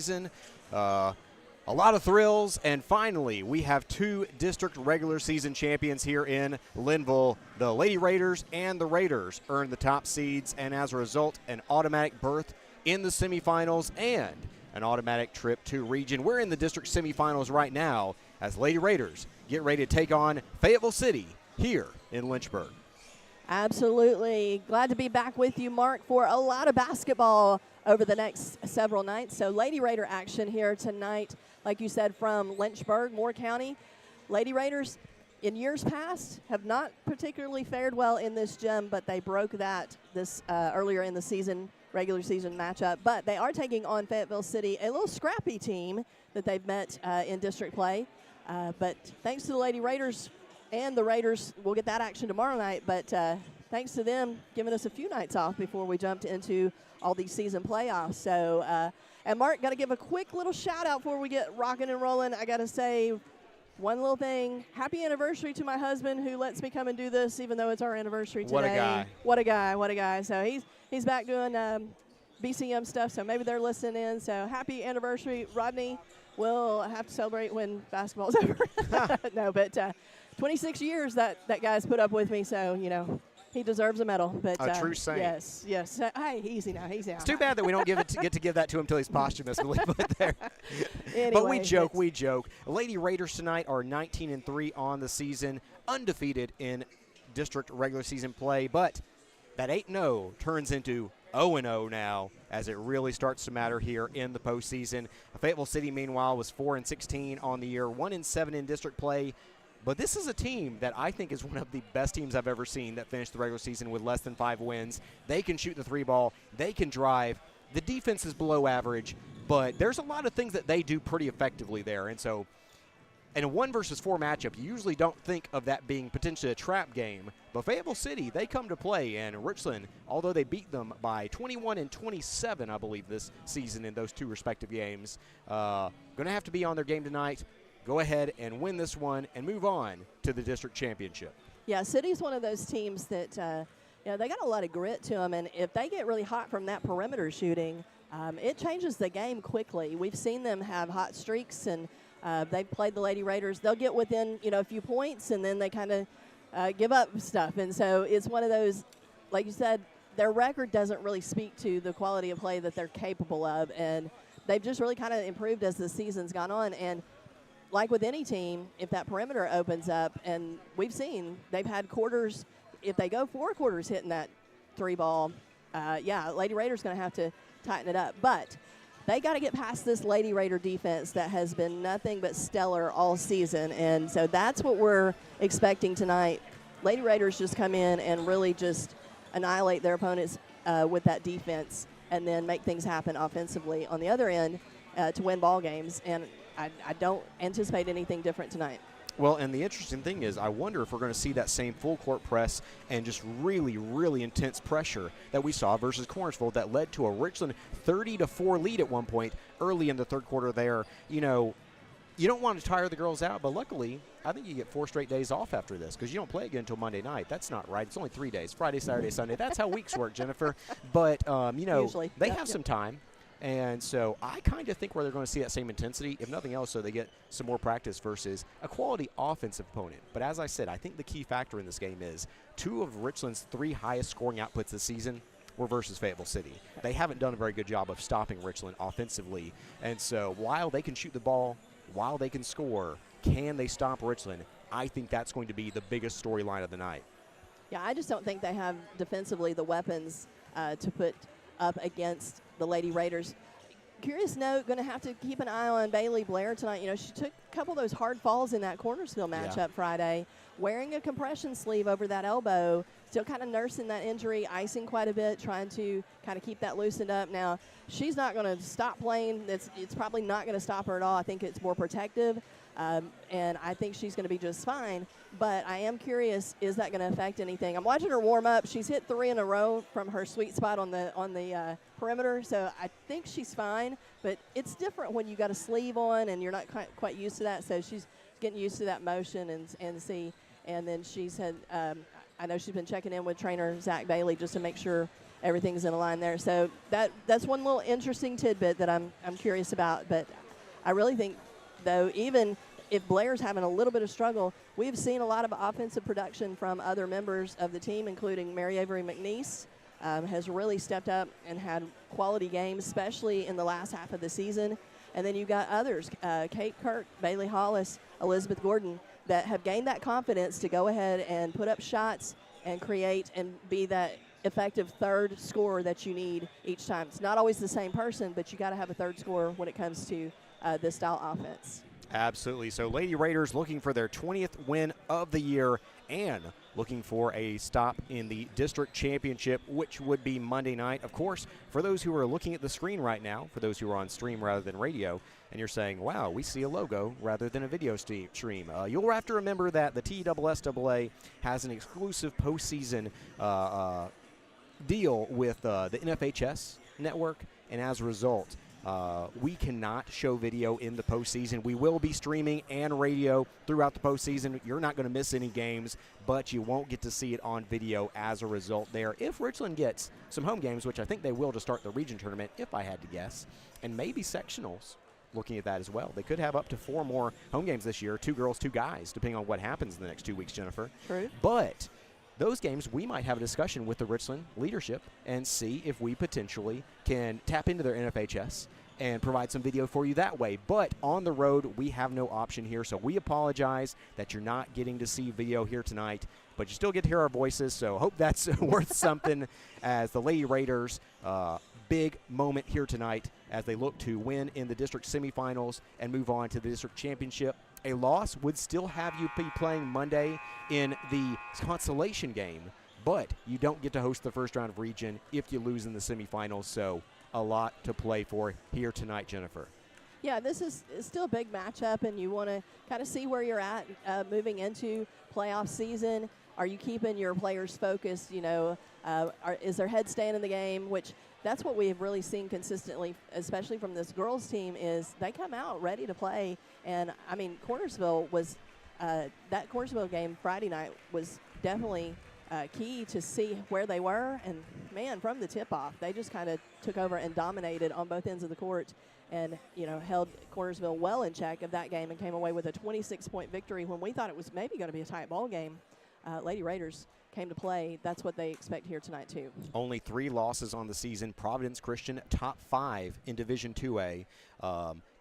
season. A lot of thrills, and finally, we have two district regular season champions here in Linville. The Lady Raiders and the Raiders earned the top seeds, and as a result, an automatic berth in the semifinals and an automatic trip to region. We're in the district semifinals right now as Lady Raiders get ready to take on Fayetteville City here in Lynchburg. Absolutely. Glad to be back with you, Mark, for a lot of basketball over the next several nights. So Lady Raider action here tonight, like you said, from Lynchburg, Moore County. Lady Raiders, in years past, have not particularly fared well in this gym, but they broke that this earlier in the season, regular season matchup. But they are taking on Fayetteville City, a little scrappy team that they've met in district play. But thanks to the Lady Raiders and the Raiders, we'll get that action tomorrow night. But thanks to them giving us a few nights off before we jumped into all these season playoffs. So, and Mark, got to give a quick little shout out before we get rocking and rolling. I got to say one little thing. Happy anniversary to my husband who lets me come and do this even though it's our anniversary today. What a guy. What a guy. What a guy. So he's back doing BCM stuff, so maybe they're listening in. So happy anniversary, Rodney. We'll have to celebrate when basketball's over. No, but 26 years that guy's put up with me, so, you know, he deserves a medal. But a true saint. Yes. Hey, easy now. It's too bad that we don't get to give that to him until he's posthumously put there. Anyway, but we joke. Lady Raiders tonight are 19-3 on the season, undefeated in district regular season play. But that 8-0 turns into 0-0 now as it really starts to matter here in the postseason. Fayetteville City, meanwhile, was 4-16 on the year, 1-7 in district play. But this is a team that I think is one of the best teams I've ever seen that finished the regular season with less than 5 wins. They can shoot the three ball. They can drive. The defense is below average, but there's a lot of things that they do pretty effectively there. And so in a 1-versus-4 matchup, you usually don't think of that being potentially a trap game. But Fayetteville City, they come to play, and Richland, although they beat them by 21 and 27, I believe, this season in those two respective games, going to have to be on their game tonight. Go ahead and win this one and move on to the district championship. Yeah, City's one of those teams that, they got a lot of grit to them, and if they get really hot from that perimeter shooting, it changes the game quickly. We've seen them have hot streaks, and they've played the Lady Raiders. They'll get within, a few points, and then they kind of give up stuff. And so it's one of those, like you said, their record doesn't really speak to the quality of play that they're capable of, and they've just really kind of improved as the season's gone on. And like with any team, if that perimeter opens up, and we've seen they've had quarters, if they go 4 quarters hitting that three ball, Lady Raiders going to have to tighten it up. But they got to get past this Lady Raider defense that has been nothing but stellar all season. And so that's what we're expecting tonight. Lady Raiders just come in and really just annihilate their opponents with that defense and then make things happen offensively on the other end to win ball games. And I don't anticipate anything different tonight. Well, and the interesting thing is I wonder if we're going to see that same full court press and just really, really intense pressure that we saw versus Cornersville that led to a Richland 30-4 lead at one point early in the third quarter there. You don't want to tire the girls out, but luckily I think you get 4 straight days off after this because you don't play again until Monday night. That's not right. It's only 3 days, Friday, Saturday, Sunday. That's how weeks work, Jennifer. But, Usually, they have some time. And so I kind of think where they're going to see that same intensity, if nothing else, so they get some more practice versus a quality offensive opponent. But as I said, I think the key factor in this game is 2 of Richland's 3 highest scoring outputs this season were versus Fayetteville City. They haven't done a very good job of stopping Richland offensively. And so while they can shoot the ball, while they can score, can they stop Richland? I think that's going to be the biggest storyline of the night. Yeah, I just don't think they have defensively the weapons to put up against the Lady Raiders. Curious note, going to have to keep an eye on Bailey Blair tonight. She took a couple of those hard falls in that Cornersville matchup Friday, wearing a compression sleeve over that elbow, still kind of nursing that injury, icing quite a bit, trying to kind of keep that loosened up. Now, she's not going to stop playing. It's probably not going to stop her at all. I think it's more protective, and I think she's going to be just fine. But I am curious, is that going to affect anything? I'm watching her warm up. She's hit 3 in a row from her sweet spot on the perimeter, so I think she's fine. But it's different when you got a sleeve on and you're not quite used to that. So she's getting used to that motion and then she's had. I know she's been checking in with trainer Zach Bailey just to make sure everything's in a line there. So that's one little interesting tidbit that I'm curious about. But I really think, though, even if Blair's having a little bit of struggle, we've seen a lot of offensive production from other members of the team, including Mary Avery McNeese, has really stepped up and had quality games, especially in the last half of the season. And then you've got others, Kate Kirk, Bailey Hollis, Elizabeth Gordon, that have gained that confidence to go ahead and put up shots and create and be that effective third scorer that you need each time. It's not always the same person, but you got to have a third scorer when it comes to this style offense. Absolutely. So Lady Raiders looking for their 20th win of the year and looking for a stop in the district championship, which would be Monday night. Of course, for those who are looking at the screen right now, for those who are on stream rather than radio, and you're saying, wow, we see a logo rather than a video stream. You'll have to remember that the TSSAA has an exclusive postseason deal with the NFHS network, and as a result, we cannot show video in the postseason. We will be streaming and radio throughout the postseason. You're not going to miss any games, but you won't get to see it on video as a result there. If Richland gets some home games, which I think they will to start the region tournament, if I had to guess, and maybe sectionals, looking at that as well. They could have up to 4 more home games this year, 2 girls, 2 guys, depending on what happens in the next 2 weeks, Jennifer. True. But those games, we might have a discussion with the Richland leadership and see if we potentially can tap into their NFHS and provide some video for you that way. But on the road, we have no option here, so we apologize that you're not getting to see video here tonight, but you still get to hear our voices, so hope that's worth something as the Lady Raiders, big moment here tonight as they look to win in the district semifinals and move on to the district championship. A loss would still have you be playing Monday in the consolation game, but you don't get to host the first round of region if you lose in the semifinals, so a lot to play for here tonight, Jennifer. Yeah, this is still a big matchup, and you want to kind of see where you're at moving into playoff season. Are you keeping your players focused? You know, is their head staying in the game? Which that's what we have really seen consistently, especially from this girls team, is they come out ready to play. And, I mean, Cornersville was that Cornersville game Friday night was definitely key to see where they were. And, man, from the tip-off, they just kind of took over and dominated on both ends of the court and, you know, held Cornersville well in check of that game and came away with a 26-point victory when we thought it was maybe going to be a tight ball game. Lady Raiders came to play. That's what they expect here tonight, too. Only 3 losses on the season. Providence Christian, top 5 in Division 2A.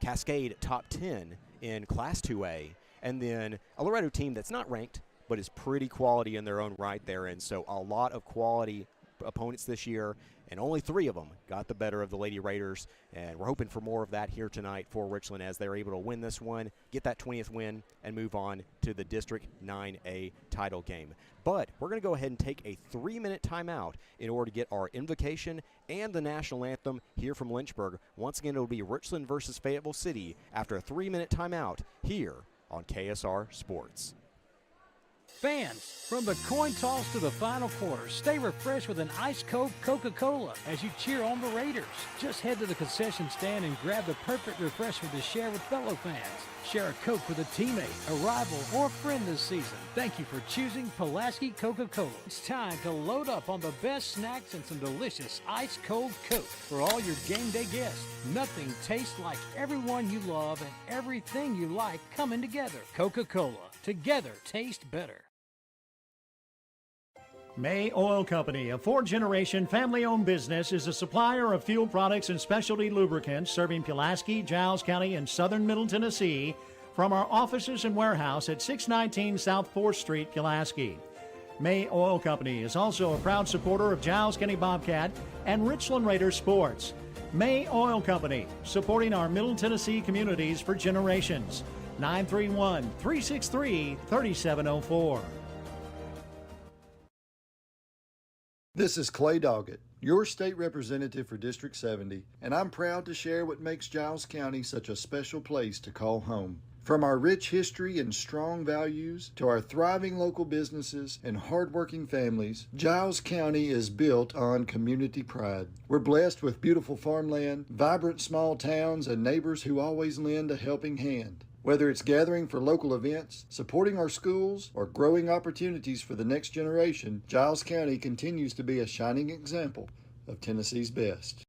Cascade, top 10 in Class 2A. And then a Loretto team that's not ranked, but is pretty quality in their own right there. And so a lot of quality opponents this year, and only 3 of them got the better of the Lady Raiders, and we're hoping for more of that here tonight for Richland as they're able to win this one, get that 20th win, and move on to the District 9A title game. But we're going to go ahead and take a 3-minute timeout in order to get our invocation and the national anthem here from Lynchburg. Once again, it'll be Richland versus Fayetteville City after a 3-minute timeout here on KSR Sports. Fans, from the coin toss to the final quarter, stay refreshed with an ice-cold Coca-Cola as you cheer on the Raiders. Just head to the concession stand and grab the perfect refreshment to share with fellow fans. Share a Coke with a teammate, a rival, or a friend this season. Thank you for choosing Pulaski Coca-Cola. It's time to load up on the best snacks and some delicious ice-cold Coke for all your game day guests. Nothing tastes like everyone you love and everything you like coming together. Coca-Cola. Together, taste better. May Oil Company, a 4th-generation family-owned business, is a supplier of fuel products and specialty lubricants serving Pulaski, Giles County, and southern Middle Tennessee from our offices and warehouse at 619 South 4th Street, Pulaski. May Oil Company is also a proud supporter of Giles County Bobcat and Richland Raiders sports. May Oil Company, supporting our Middle Tennessee communities for generations. 931-363-3704. This is Clay Doggett, your state representative for District 70, and I'm proud to share what makes Giles County such a special place to call home. From our rich history and strong values to our thriving local businesses and hardworking families, Giles County is built on community pride. We're blessed with beautiful farmland, vibrant small towns, and neighbors who always lend a helping hand. Whether it's gathering for local events, supporting our schools, or growing opportunities for the next generation, Giles County continues to be a shining example of Tennessee's best.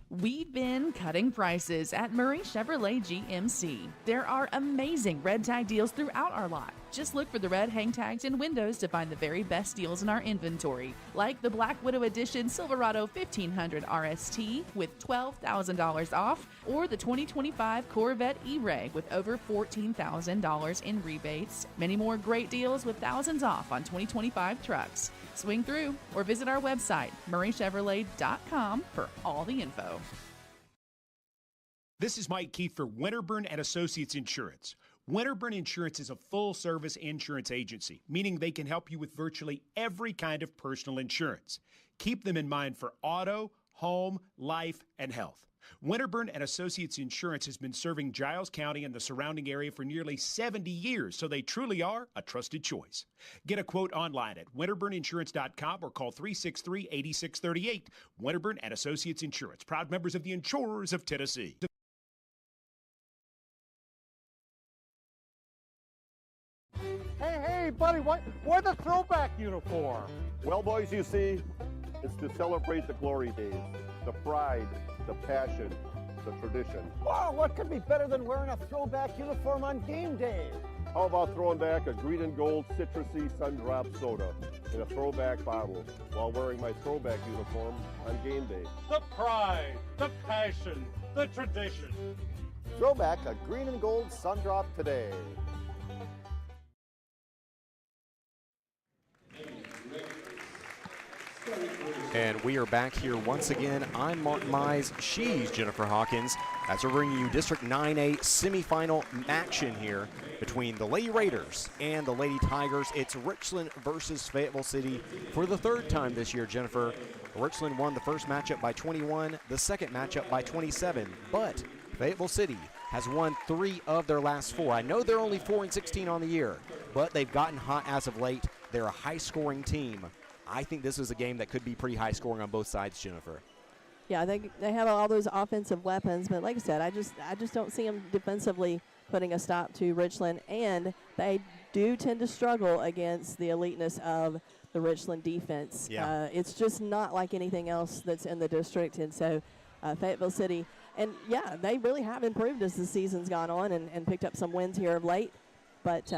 We've been cutting prices at Murray Chevrolet GMC. There are amazing red tag deals throughout our lot. Just look for the red hang tags and windows to find the very best deals in our inventory, like the Black Widow Edition Silverado 1500 RST with $12,000 off, or the 2025 Corvette E-Ray with over $14,000 in rebates. Many more great deals with thousands off on 2025 trucks. Swing through or visit our website, murraychevrolet.com, for all the info. This is Mike Keefe for Winterburn and Associates Insurance. Winterburn Insurance is a full-service insurance agency, meaning they can help you with virtually every kind of personal insurance. Keep them in mind for auto, home, life, and health. Winterburn and Associates Insurance has been serving Giles County and the surrounding area for nearly 70 years, so they truly are a trusted choice. Get a quote online at winterburninsurance.com or call 363-8638. Winterburn and Associates Insurance, proud members of the Insurers of Tennessee. Hey, buddy, why the throwback uniform? Well, boys, you see, it's to celebrate the glory days, the pride, the passion, the tradition. Wow, what could be better than wearing a throwback uniform on game day? How about throwing back a green and gold citrusy sun-drop soda in a throwback bottle while wearing my throwback uniform on game day? The pride, the passion, the tradition. Throwback a green and gold sun-drop today. And we are back here once again. I'm Mark Mize. She's Jennifer Hawkins. As we're bringing you District 9A semifinal action here between the Lady Raiders and the Lady Tigers. It's Richland versus Fayetteville City for the third time this year, Jennifer. Richland won the first matchup by 21, the second matchup by 27, but Fayetteville City has won 3 of their last 4. I know they're only 4-16 on the year, but they've gotten hot as of late. They're a high-scoring team. I think this is a game that could be pretty high scoring on both sides, Jennifer. Yeah, they have all those offensive weapons, but like I said, I just don't see them defensively putting a stop to Richland, and they do tend to struggle against the eliteness of the Richland defense. Yeah. It's just not like anything else that's in the district, and so Fayetteville City, and yeah, they really have improved as the season's gone on and picked up some wins here of late, but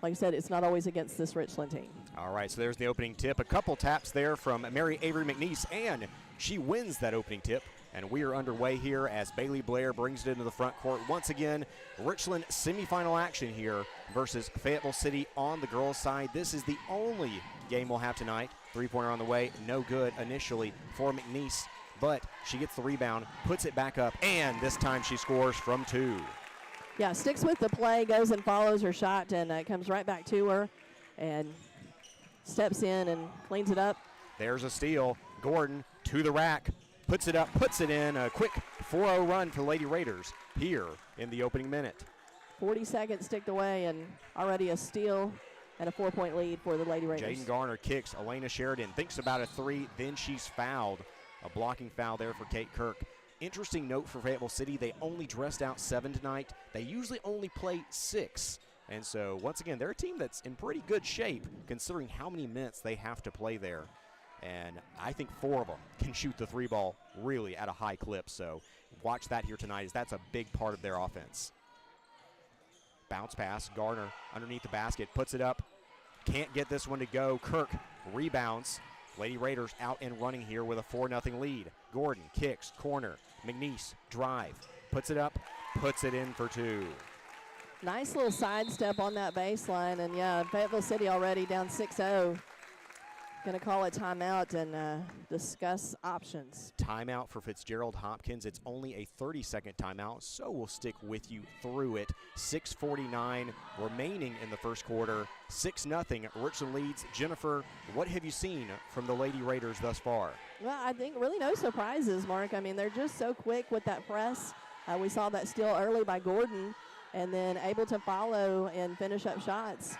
like I said, it's not always against this Richland team. All right, so there's the opening tip. A couple taps there from Mary Avery McNeese, and she wins that opening tip. And we are underway here as Bailey Blair brings it into the front court. Once again, Richland semifinal action here versus Fayetteville City on the girls' side. This is the only game we'll have tonight. Three-pointer on the way, no good initially for McNeese, but she gets the rebound, puts it back up, and this time she scores from 2. Yeah, sticks with the play, goes and follows her shot, and comes right back to her and steps in and cleans it up. There's a steal. Gordon to the rack, puts it up, puts it in. A quick 4-0 run for the Lady Raiders here in the opening minute. 40 seconds ticked away, and already a steal and a 4-point lead for the Lady Raiders. Jaden Garner kicks. Elena Sheridan thinks about a 3, then she's fouled. A blocking foul there for Kate Kirk. Interesting note for Fayetteville City, they only dressed out 7 tonight. They usually only play 6. And so, once again, they're a team that's in pretty good shape considering how many minutes they have to play there. And I think 4 of them can shoot the 3 ball really at a high clip. So, watch that here tonight, as that's a big part of their offense. Bounce pass, Garner underneath the basket, puts it up. Can't get this one to go. Kirk rebounds. Lady Raiders out and running here with a 4-0 lead. Gordon kicks, corner. McNeese, drive, puts it up, puts it in for 2. Nice little sidestep on that baseline, and yeah, Fayetteville City already down 6-0. Going to call a timeout and discuss options. Timeout for Fitzgerald Hopkins. It's only a 30-second timeout, so we'll stick with you through it. 6:49 remaining in the first quarter. 6-0. Richland leads. Jennifer, what have you seen from the Lady Raiders thus far? Well, I think really no surprises, Mark. I mean, they're just so quick with that press. We saw that steal early by Gordon, and then able to follow and finish up shots.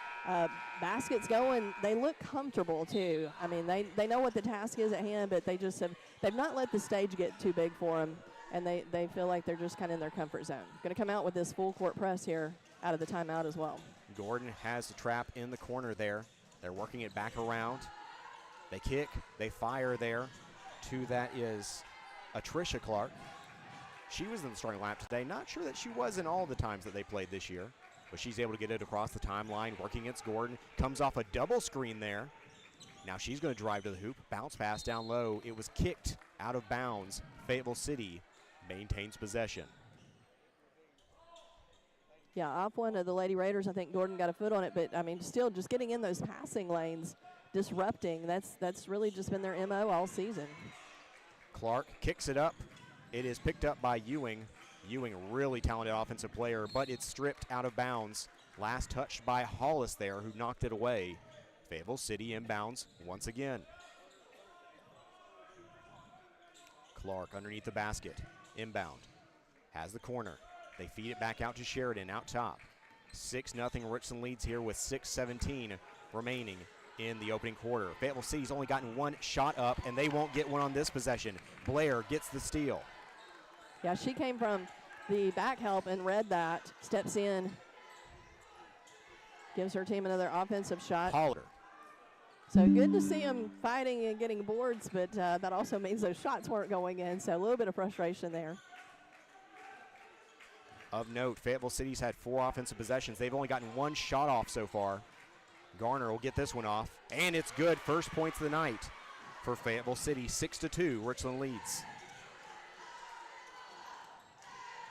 Baskets going, they look comfortable too. I mean, they know what the task is at hand, but they've not let the stage get too big for them, and they feel like they're just kind of in their comfort zone. Going to come out with this full court press here out of the timeout as well. Gordon has the trap in the corner there. They're working it back around. They kick, they fire there. That is Tricia Clark. She was in the starting lineup today. Not sure that she was in all the times that they played this year, but she's able to get it across the timeline, working against Gordon. Comes off a double screen there. Now she's going to drive to the hoop. Bounce pass down low. It was kicked out of bounds. Fayetteville City maintains possession. Yeah, off one of the Lady Raiders. I think Gordon got a foot on it, but, I mean, still just getting in those passing lanes, disrupting. That's really just been their MO all season. Clark kicks it up. It is picked up by Ewing. Ewing, really talented offensive player, but it's stripped out of bounds. Last touch by Hollis there, who knocked it away. Fayetteville City inbounds once again. Clark underneath the basket, inbound. Has the corner. They feed it back out to Sheridan, out top. 6-0 Richland leads here with 6:17 remaining in the opening quarter. Fayetteville City's only gotten one shot up, and they won't get one on this possession. Blair gets the steal. Yeah, she came from the back help and read that, steps in, gives her team another offensive shot. Holler. So good to see them fighting and getting boards, but that also means those shots weren't going in, so a little bit of frustration there. Of note, Fayetteville City's had 4 offensive possessions. They've only gotten one shot off so far. Garner will get this one off, and it's good. First points of the night for Fayetteville City. 6-2, Richland leads.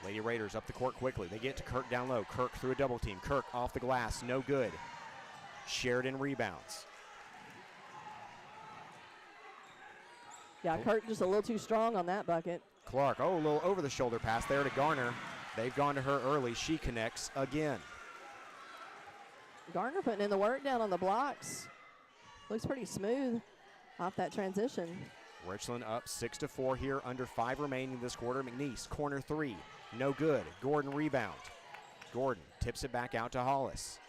Lady Raiders up the court quickly. They get to Kirk down low. Kirk through a double team. Kirk off the glass, no good. Sheridan rebounds. Yeah, Kirk just a little too strong on that bucket. Clark, a little over the shoulder pass there to Garner. They've gone to her early. She connects again. Garner putting in the work down on the blocks. Looks pretty smooth off that transition. Richland up 6-4 here, under 5 remaining this quarter. McNeese, corner 3, no good. Gordon rebound. Gordon tips it back out to Hollis.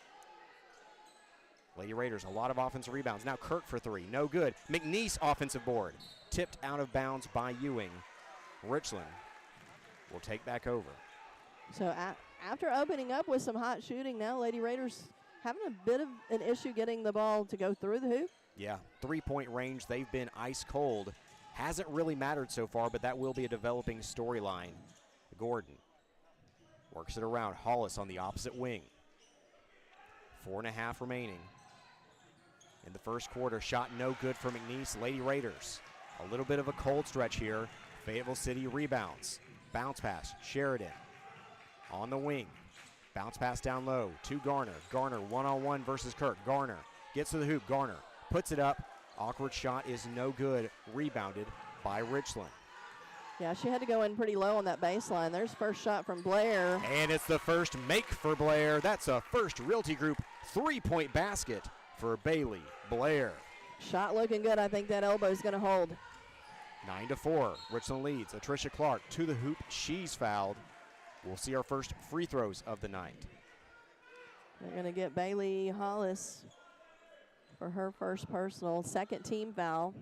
Lady Raiders, a lot of offensive rebounds. Now Kirk for 3, no good. McNeese offensive board, tipped out of bounds by Ewing. Richland will take back over. So after opening up with some hot shooting, now Lady Raiders having a bit of an issue getting the ball to go through the hoop. Yeah, 3-point range, they've been ice cold. Hasn't really mattered so far, but that will be a developing storyline. Gordon works it around. Hollis on the opposite wing. 4.5 remaining in the first quarter. Shot no good for McNeese. Lady Raiders, a little bit of a cold stretch here. Fayetteville City rebounds. Bounce pass, Sheridan on the wing. Bounce pass down low to Garner. Garner one-on-one versus Kirk. Garner gets to the hoop. Garner puts it up. Awkward shot is no good. Rebounded by Richland. Yeah, she had to go in pretty low on that baseline. There's first shot from Blair. And it's the first make for Blair. That's a First Realty Group 3-point basket for Bailey Blair. Shot looking good. I think that elbow's going to hold. 9-4, Richland leads. Tricia Clark to the hoop. She's fouled. We'll see our first free throws of the night. They're going to get Bailey Hollis for her first personal. Second team foul.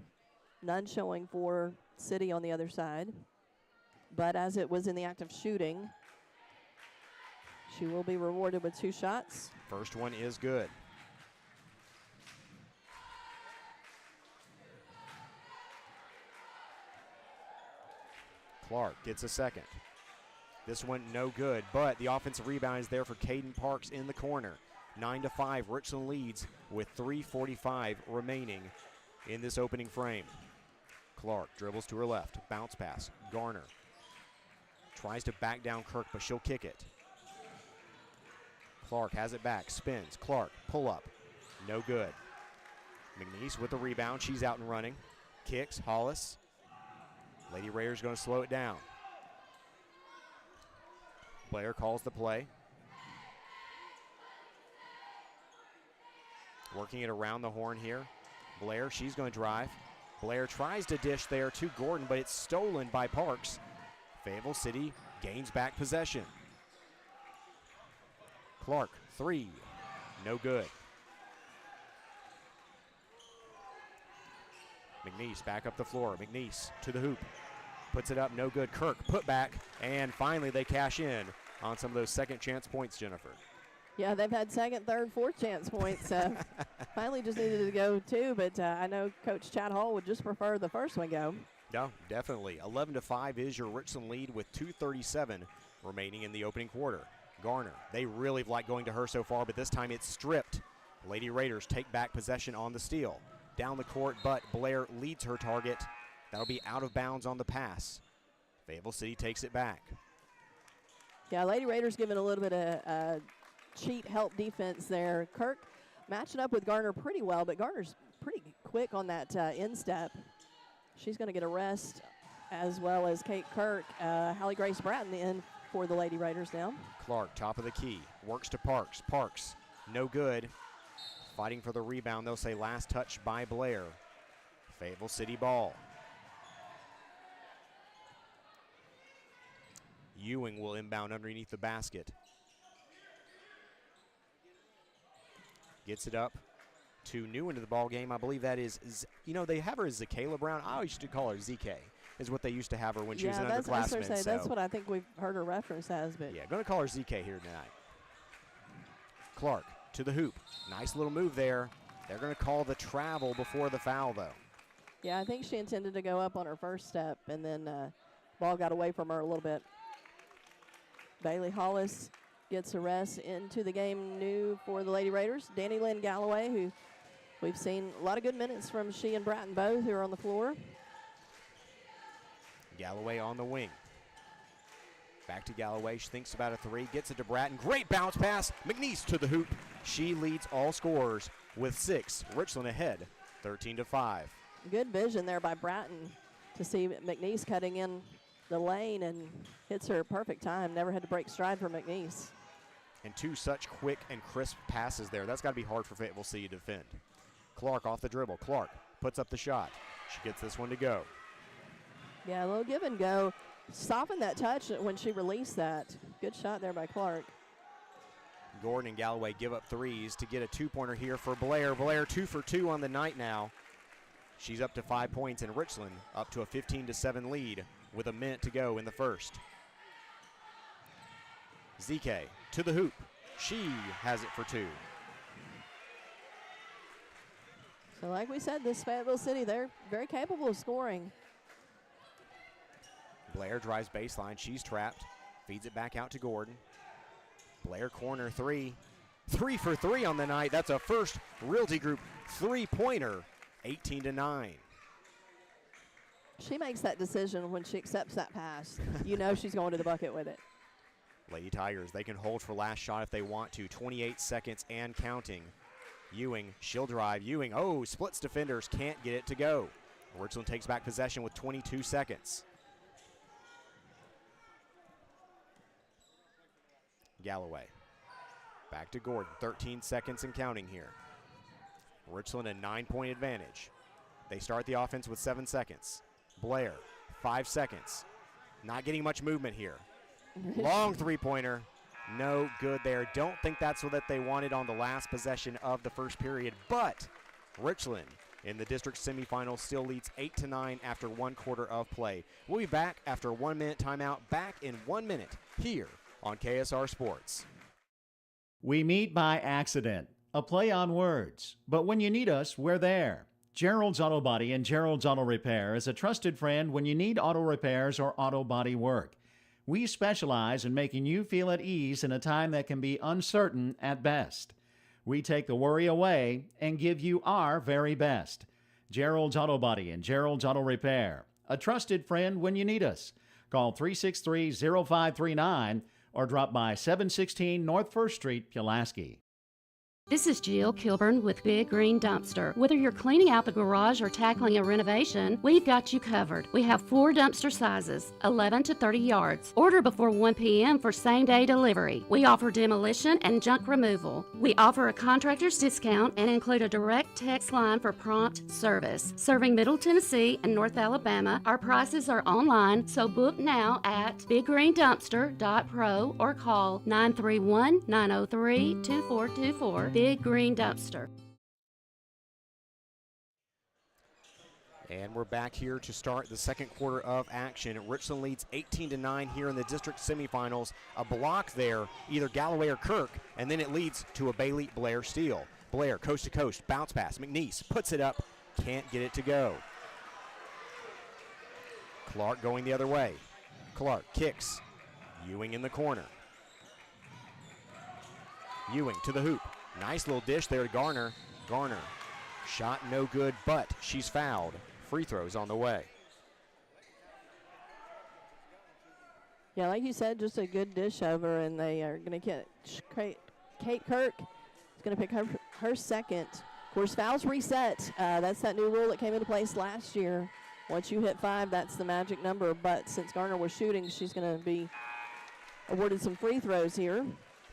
None showing for City on the other side. But as it was in the act of shooting, she will be rewarded with 2 shots. First one is good. Clark gets a second. This one no good, but the offensive rebound is there for Caden Parks in the corner. 9-5, Richland leads with 3:45 remaining in this opening frame. Clark dribbles to her left, bounce pass, Garner. Tries to back down Kirk, but she'll kick it. Clark has it back, spins, Clark, pull up, no good. McNeese with the rebound, she's out and running. Kicks, Hollis. Lady Raiders going to slow it down. Blair calls the play. Working it around the horn here. Blair, she's going to drive. Blair tries to dish there to Gordon, but it's stolen by Parks. Fayetteville City gains back possession. Clark, 3, no good. McNeese back up the floor. McNeese to the hoop. Puts it up, no good. Kirk put back, and finally they cash in on some of those second chance points, Jennifer. Yeah, they've had second, third, fourth chance points. finally just needed to go too, but I know Coach Chad Hall would just prefer the first one go. No, definitely. 11-5 is your Richland lead with 2:37 remaining in the opening quarter. Garner, they really like going to her so far, but this time it's stripped. Lady Raiders take back possession on the steal. Down the court, but Blair leads her target. That'll be out of bounds on the pass. Fayetteville City takes it back. Yeah, Lady Raiders giving a little bit of cheat help defense there. Kirk matching up with Garner pretty well, but Garner's pretty quick on that instep. She's going to get a rest, as well as Kate Kirk. Hallie Grace Bratton in for the Lady Raiders now. Clark, top of the key, works to Parks. Parks, no good. Fighting for the rebound, they'll say last touch by Blair. Fayetteville City ball. Ewing will inbound underneath the basket. Gets it up to new into the ball game. I believe that is, they have her as Zakayla Brown. I always used to call her ZK, is what they used to have her when she was an underclassman. That's what I think we've heard her reference as. But yeah, going to call her ZK here tonight. Clark to the hoop. Nice little move there. They're going to call the travel before the foul, though. Yeah, I think she intended to go up on her first step, and then ball got away from her a little bit. Bailey Hollis gets a rest into the game new for the Lady Raiders. Danny Lynn Galloway, who we've seen a lot of good minutes from she and Bratton both, who are on the floor. Galloway on the wing. Back to Galloway. She thinks about a three. Gets it to Bratton. Great bounce pass. McNeese to the hoop. She leads all scorers with 6. Richland ahead, 13-5. Good vision there by Bratton to see McNeese cutting in the lane and hits her perfect time. Never had to break stride for McNeese. And 2 such quick and crisp passes there. That's got to be hard for Fayetteville City to defend. Clark off the dribble. Clark puts up the shot. She gets this one to go. Yeah, a little give and go. Softened that touch when she released that. Good shot there by Clark. Gordon and Galloway give up threes to get a 2-pointer here for Blair. Blair 2 for 2 on the night now. She's up to 5 points, and Richland up to a 15-7 lead with a minute to go in the first. ZK to the hoop. She has it for 2. So like we said, this Fayetteville City, they're very capable of scoring. Blair drives baseline. She's trapped. Feeds it back out to Gordon. Blair corner 3. 3 for 3 on the night. That's a first Realty Group 3-pointer, 18-9. She makes that decision when she accepts that pass. You know she's going to the bucket with it. Lady Tigers, they can hold for last shot if they want to. 28 seconds and counting. Ewing, she'll drive. Ewing, splits defenders, can't get it to go. Richland takes back possession with 22 seconds. Galloway. Back to Gordon. 13 seconds and counting here. Richland a 9-point advantage. They start the offense with 7 seconds. Blair, 5 seconds. Not getting much movement here. Long 3-pointer. No good there. Don't think that's what they wanted on the last possession of the first period. But Richland in the district semifinals still leads 8-9 after 1 quarter of play. We'll be back after a 1-minute timeout. Back in 1 minute here on KSR Sports. We meet by accident, a play on words. But when you need us, we're there. Gerald's Auto Body and Gerald's Auto Repair is a trusted friend when you need auto repairs or auto body work. We specialize in making you feel at ease in a time that can be uncertain at best. We take the worry away and give you our very best. Gerald's Auto Body and Gerald's Auto Repair, a trusted friend when you need us. Call 363-0539 or drop by 716 North 1st Street, Pulaski. This is Jill Kilburn with Big Green Dumpster. Whether you're cleaning out the garage or tackling a renovation, we've got you covered. We have 4 dumpster sizes, 11 to 30 yards. Order before 1 p.m. for same-day delivery. We offer demolition and junk removal. We offer a contractor's discount and include a direct text line for prompt service. Serving Middle Tennessee and North Alabama, our prices are online, so book now at bigggreendumpster.pro or call 931-903-2424. Big Green Dumpster. And we're back here to start the second quarter of action. Richland leads 18-9 here in the district semifinals. A block there, either Galloway or Kirk, and then it leads to a Bailey Blair steal. Blair, coast to coast, bounce pass. McNeese puts it up, can't get it to go. Clark going the other way. Clark kicks. Ewing in the corner. Ewing to the hoop. Nice little dish there to Garner. Garner, shot no good, but she's fouled. Free throws on the way. Yeah, like you said, just a good dish over, and they are going to get Kate Kirk is going to pick her second. Of course, fouls reset. That's that new rule that came into place last year. Once you hit 5, that's the magic number. But since Garner was shooting, she's going to be awarded some free throws here.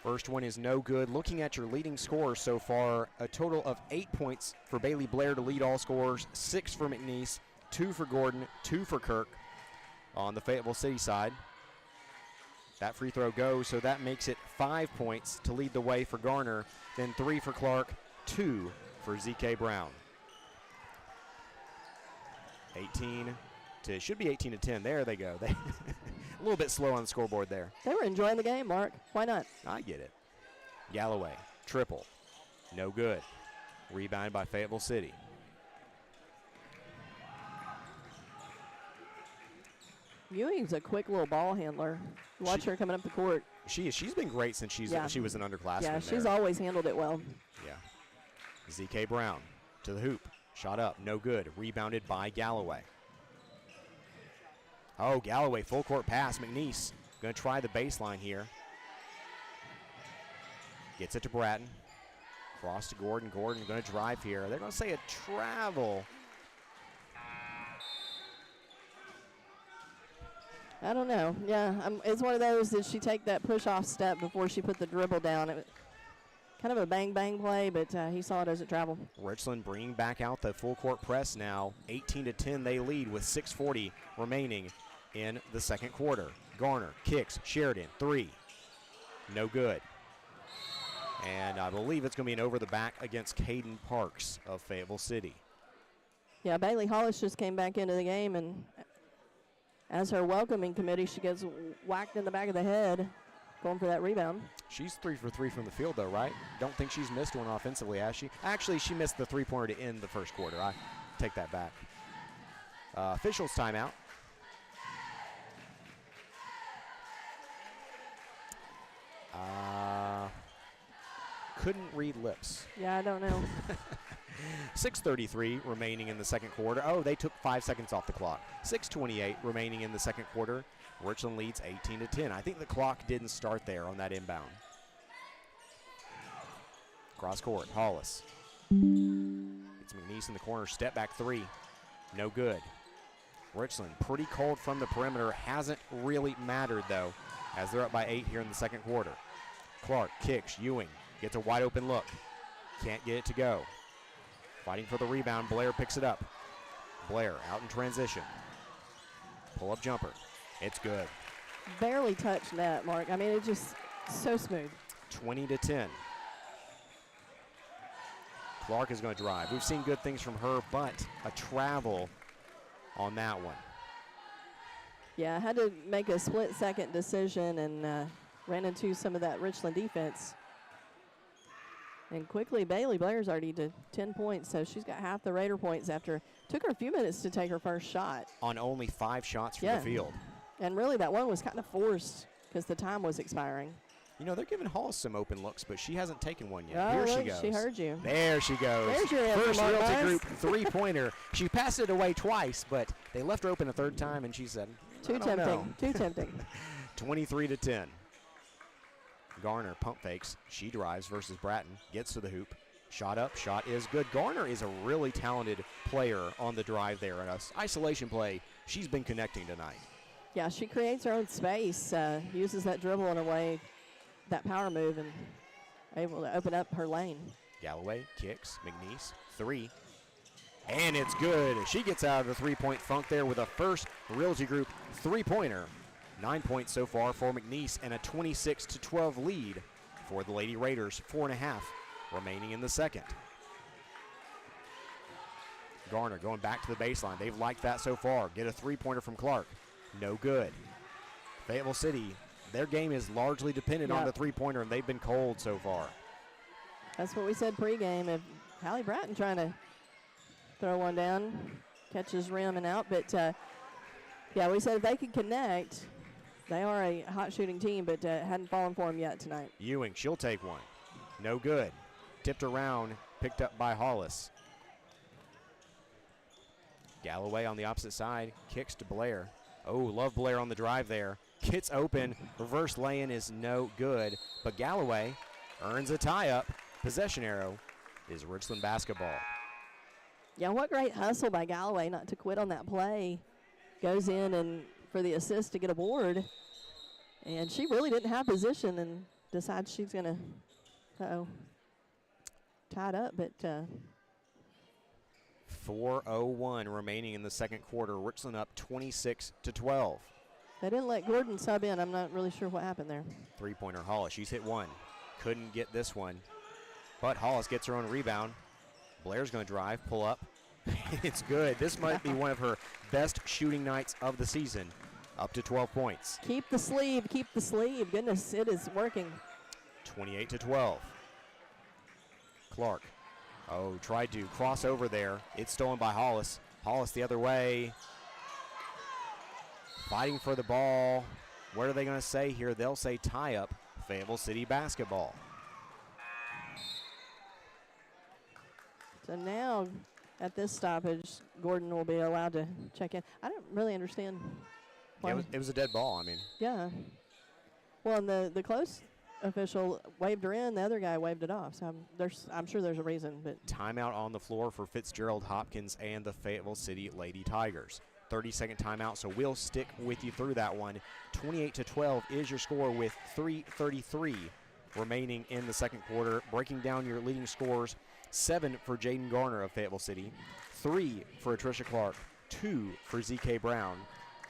First one is no good. Looking at your leading scorers so far, a total of 8 points for Bailey Blair to lead all scorers, 6 for McNeese, 2 for Gordon, 2 for Kirk on the Fayetteville City side. That free throw goes, so that makes it 5 points to lead the way for Garner, then 3 for Clark, 2 for ZK Brown. 18 to 10. There they go. A little bit slow on the scoreboard there. They were enjoying the game, Mark. Why not? I get it. Galloway, triple. No good. Rebounded by Fayetteville City. Ewing's a quick little ball handler. Watch her coming up the court. She's been great since she was an underclassman. Yeah, she's there. always handled it well. Yeah. ZK Brown to the hoop. Shot up, no good. Rebounded by Galloway. Oh, Galloway, full court pass. McNeese going to try the baseline here. Gets it to Bratton. Cross to Gordon. Gordon going to drive here. They're going to say a travel. I don't know. Yeah, it's one of those, did she take that push-off step before she put the dribble down? It was kind of a bang-bang play, but he saw it as it traveled. Richland bringing back out the full court press now. 18 to 10 they lead with 6:40 remaining in the second quarter. Garner kicks. Sheridan, 3. No good. And I believe it's going to be an over the back against Caden Parks of Fayetteville City. Yeah, Bailey Hollis just came back into the game, and as her welcoming committee, she gets whacked in the back of the head going for that rebound. She's 3 for 3 from the field, though, right? Don't think she's missed one offensively, has she? Actually, she missed the three-pointer to end the first quarter. I take that back. Officials timeout. Couldn't read lips. Yeah, I don't know. 6:33 remaining in the second quarter. Oh, they took 5 seconds off the clock. 6:28 remaining in the second quarter. Richland leads 18 to 10. I think the clock didn't start there on that inbound. Cross court, Hollis. It's McNeese in the corner, step back 3. No good. Richland pretty cold from the perimeter. Hasn't really mattered, though, as they're up by 8 here in the second quarter. Clark kicks. Ewing gets a wide open look. Can't get it to go. Fighting for the rebound. Blair picks it up. Blair out in transition. Pull-up jumper. It's good. Barely touched net, Mark. I mean, it's just so smooth. 20 to 10. Clark is going to drive. We've seen good things from her, but a travel on that one. Yeah, I had to make a split-second decision and ran into some of that Richland defense. And quickly, Bailey Blair's already to 10 points, so she's got half the Raider points after. Took her a few minutes to take her first shot. On only 5 shots from the field. And really, that one was kind of forced because the time was expiring. You know, they're giving Hollis some open looks, but she hasn't taken one yet. Oh, Here look, she goes. she heard you. There she goes. There's your First answer, Realty Mark Group three-pointer. She passed it away twice, but they left her open a third time, and she said, Too tempting. Too tempting. 23 to 10. Garner pump fakes. She drives versus Bratton. Gets to the hoop. Shot up. Shot is good. Garner is a really talented player on the drive there. In an isolation play, she's been connecting tonight. Yeah, she creates her own space, uses that dribble in a way, that power move, and able to open up her lane. Galloway kicks. McNeese, 3. And it's good. She gets out of the three-point funk there with a first Realty Group three-pointer. 9 points so far for McNeese and a 26-12 lead for the Lady Raiders. 4.5 remaining in the second. Garner going back to the baseline. They've liked that so far. Get a three-pointer from Clark. No good. Fayetteville City, their game is largely dependent on the three-pointer, and they've been cold so far. That's what we said pregame. If Hallie Bratton trying to throw one down, catches rim and out. But, yeah, we said if they could connect, they are a hot shooting team, but hadn't fallen for them yet tonight. Ewing, she'll take one. No good. Tipped around, picked up by Hollis. Galloway on the opposite side, kicks to Blair. Oh, love Blair on the drive there. Gets open, reverse lay-in is no good, but Galloway earns a tie-up. Possession arrow is Richland basketball. Yeah, what great hustle by Galloway not to quit on that play. Goes in and for the assist to get a board. And she really didn't have position and decides she's going to, tied up, but 4:01 remaining in the second quarter. Richland up 26-12. they didn't let Gordon sub in. I'm not really sure what happened there. Three-pointer Hollis, she's hit one. Couldn't get this one, but Hollis gets her own rebound. Blair's going to drive, pull up. It's good. This might be one of her best shooting nights of the season. Up to 12 points. Keep the sleeve, keep the sleeve. Goodness, it is working. 28-12. Clark. Oh, tried to cross over there. It's stolen by Hollis. Hollis the other way. Fighting for the ball. What are they going to say here? They'll say tie up. Fayetteville City basketball. So now at this stoppage, Gordon will be allowed to check in. I don't really understand why. Yeah, it was a dead ball, I mean. Yeah. Well, and the close official waved her in. The other guy waved it off. So I'm sure there's a reason. But timeout on the floor for Fitzgerald Hopkins and the Fayetteville City Lady Tigers. 30-second timeout, so we'll stick with you through that one. 28-12 is your score with 3:33 remaining in the second quarter. Breaking down your leading scores, 7 for Jaden Garner of Fayetteville City, 3 for Atricia Clark, 2 for ZK Brown.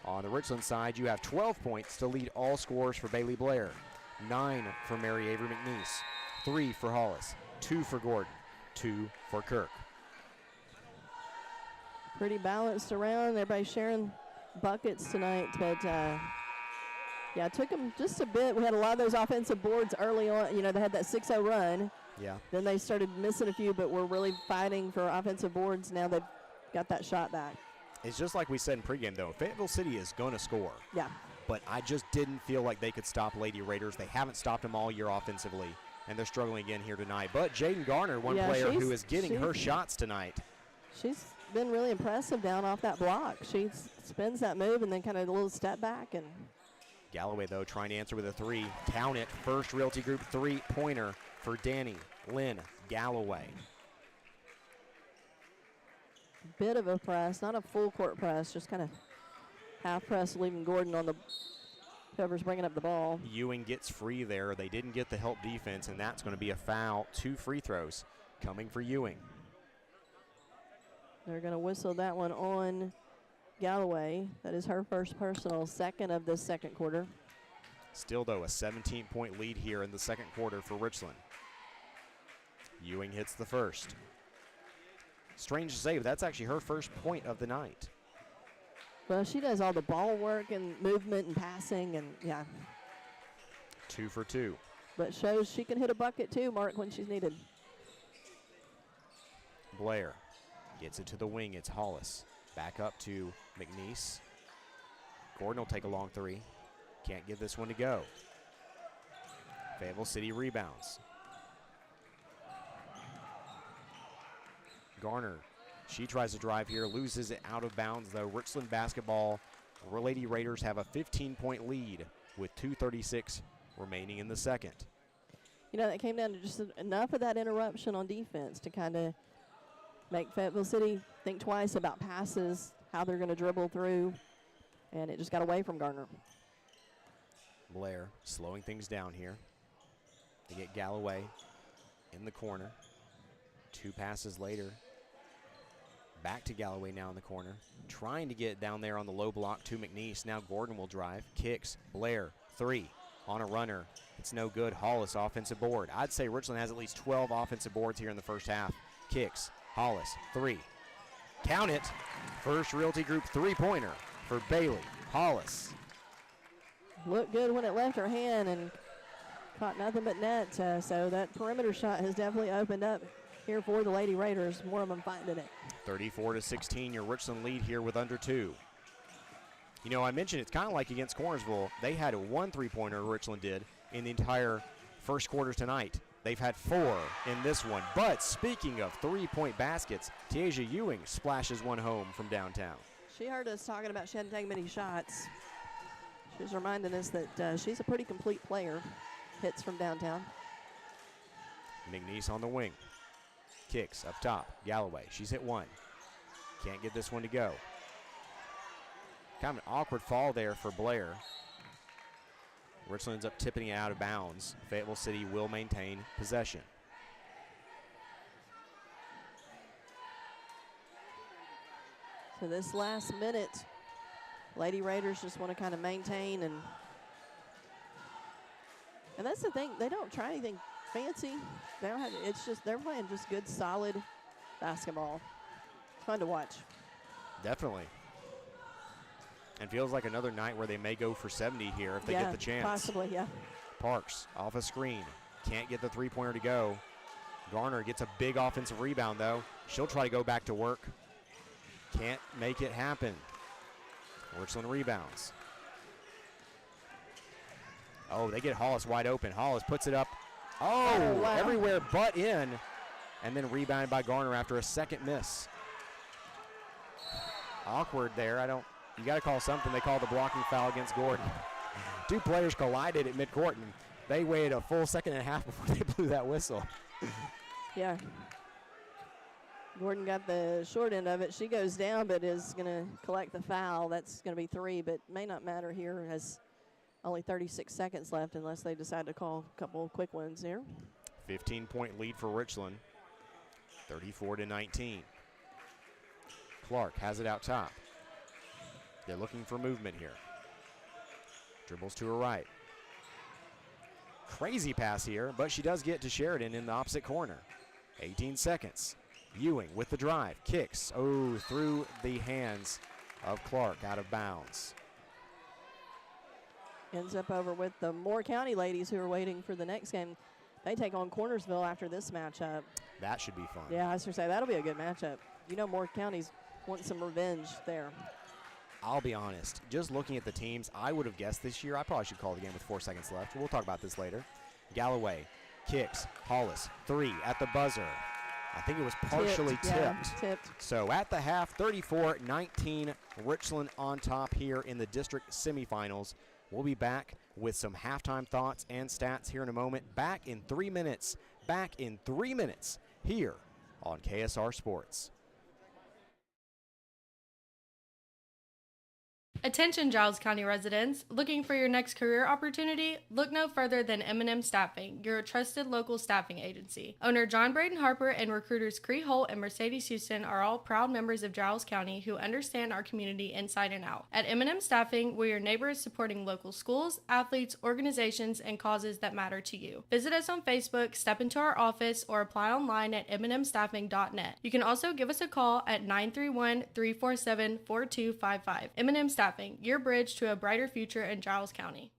On the Richland side, you have 12 points to lead all scores for Bailey Blair, 9 for Mary Avery McNeese, 3 for Hollis, 2 for Gordon, 2 for Kirk. pretty balanced around. Everybody sharing buckets tonight, but yeah, it took them just a bit. We had a lot of those offensive boards early on. You know, they had that 6-0 run. Yeah. Then they started missing a few, but we're really fighting for offensive boards. Now they've got that shot back. It's just like we said in pregame, though. Fayetteville City is going to score. Yeah. But I just didn't feel like they could stop Lady Raiders. They haven't stopped them all year offensively, and they're struggling again here tonight. But Jaden Garner, one player who is getting her shots tonight. She's been really impressive down off that block. She spins that move and then kind of a little step back. And Galloway, though, trying to answer with a three. Count it. First Realty Group three-pointer for Danny Lynn Galloway. Bit of a press, not a full court press, just kind of half press, leaving Gordon on the whoever's bringing up the ball. Ewing gets free there. They didn't get the help defense, and that's going to be a foul. 2 free throws coming for Ewing. They're going to whistle that one on Galloway. That is her first personal, second of this second quarter. Still, though, a 17-point lead here in the second quarter for Richland. Ewing hits the first. Strange to say, but that's actually her first point of the night. Well, she does all the ball work and movement and passing, and yeah. 2 for 2. But shows she can hit a bucket too, Mark, when she's needed. Blair gets it to the wing. It's Hollis. Back up to McNeese. Gordon will take a long three. Can't get this one to go. Fayetteville City rebounds. Garner, she tries to drive here, loses it out of bounds though. Richland basketball, Lady Raiders have a 15-point lead with 2:36 remaining in the second. You know, that came down to just enough of that interruption on defense to kind of make Fayetteville City think twice about passes, how they're going to dribble through, and it just got away from Garner. Blair slowing things down here. They get Galloway in the corner. 2 passes later. Back to Galloway now in the corner. Trying to get down there on the low block to McNeese. Now Gordon will drive. Kicks. Blair. 3 on a runner. It's no good. Hollis offensive board. I'd say Richland has at least 12 offensive boards here in the first half. Kicks. Hollis. 3. Count it. First Realty Group three-pointer for Bailey Hollis. Looked good when it left her hand, and Caught nothing but net, so that perimeter shot has definitely opened up here for the Lady Raiders. More of them finding it. 34-16, your Richland lead here with under 2. You know, I mentioned it's kind of like against Cornersville. They had 1 3-pointer, Richland did, in the entire first quarter tonight. They've had 4 in this one. But speaking of 3-point baskets, Tasia Ewing splashes one home from downtown. She heard us talking about she hadn't taken many shots. She's reminding us that she's a pretty complete player. Hits from downtown. McNeese on the wing. Kicks up top. Galloway, she's hit 1. Can't get this one to go. Kind of an awkward fall there for Blair. Richland ends up tipping it out of bounds. Fayetteville City will maintain possession. So this last minute, Lady Raiders just want to kind of maintain, and that's the thing. They don't try anything fancy. They don't have. It's just they're playing just good, solid basketball. It's fun to watch. Definitely. And feels like another night where they may go for 70 here if they get the chance. Possibly, yeah. Parks off a screen. Can't get the 3-pointer to go. Garner gets a big offensive rebound, though. She'll try to go back to work. Can't make it happen. Richland rebounds. Oh, they get Hollis wide open. Hollis puts it up. Oh, wow. Everywhere but in. And then rebounded by Garner after a second miss. Awkward there. You got to call something. They called the blocking foul against Gordon. 2 players collided at midcourt, and they waited a full second and a half before they blew that whistle. Yeah. Gordon got the short end of it. She goes down, but is going to collect the foul. That's going to be 3, but may not matter here as only 36 seconds left unless they decide to call a couple quick ones here. 15-point lead for Richland, 34-19. Clark has it out top. They're looking for movement here. Dribbles to her right. Crazy pass here, but she does get to Sheridan in the opposite corner. 18 seconds. Ewing with the drive. Kicks. Oh, through the hands of Clark, out of bounds. Ends up over with the Moore County ladies who are waiting for the next game. They take on Cornersville after this matchup. That should be fun. Yeah, I was going to say, that'll be a good matchup. You know Moore County's wanting some revenge there. I'll be honest, just looking at the teams, I would have guessed this year. I probably should call the game with 4 seconds left. We'll talk about this later. Galloway kicks. Hollis, 3 at the buzzer. I think it was partially tipped. Yeah, tipped. So at the half, 34-19, Richland on top here in the district semifinals. We'll be back with some halftime thoughts and stats here in a moment. Back in 3 minutes. Back in 3 minutes here on KSR Sports. Attention Giles County residents, looking for your next career opportunity? Look no further than M&M Staffing, your trusted local staffing agency. Owner John Braden Harper and recruiters Cree Holt and Mercedes Houston are all proud members of Giles County who understand our community inside and out. At M&M Staffing, we're your neighbors supporting local schools, athletes, organizations, and causes that matter to you. Visit us on Facebook, step into our office, or apply online at mnmstaffing.net. You can also give us a call at 931-347-4255. M&M Staffing, your bridge to a brighter future in Giles County.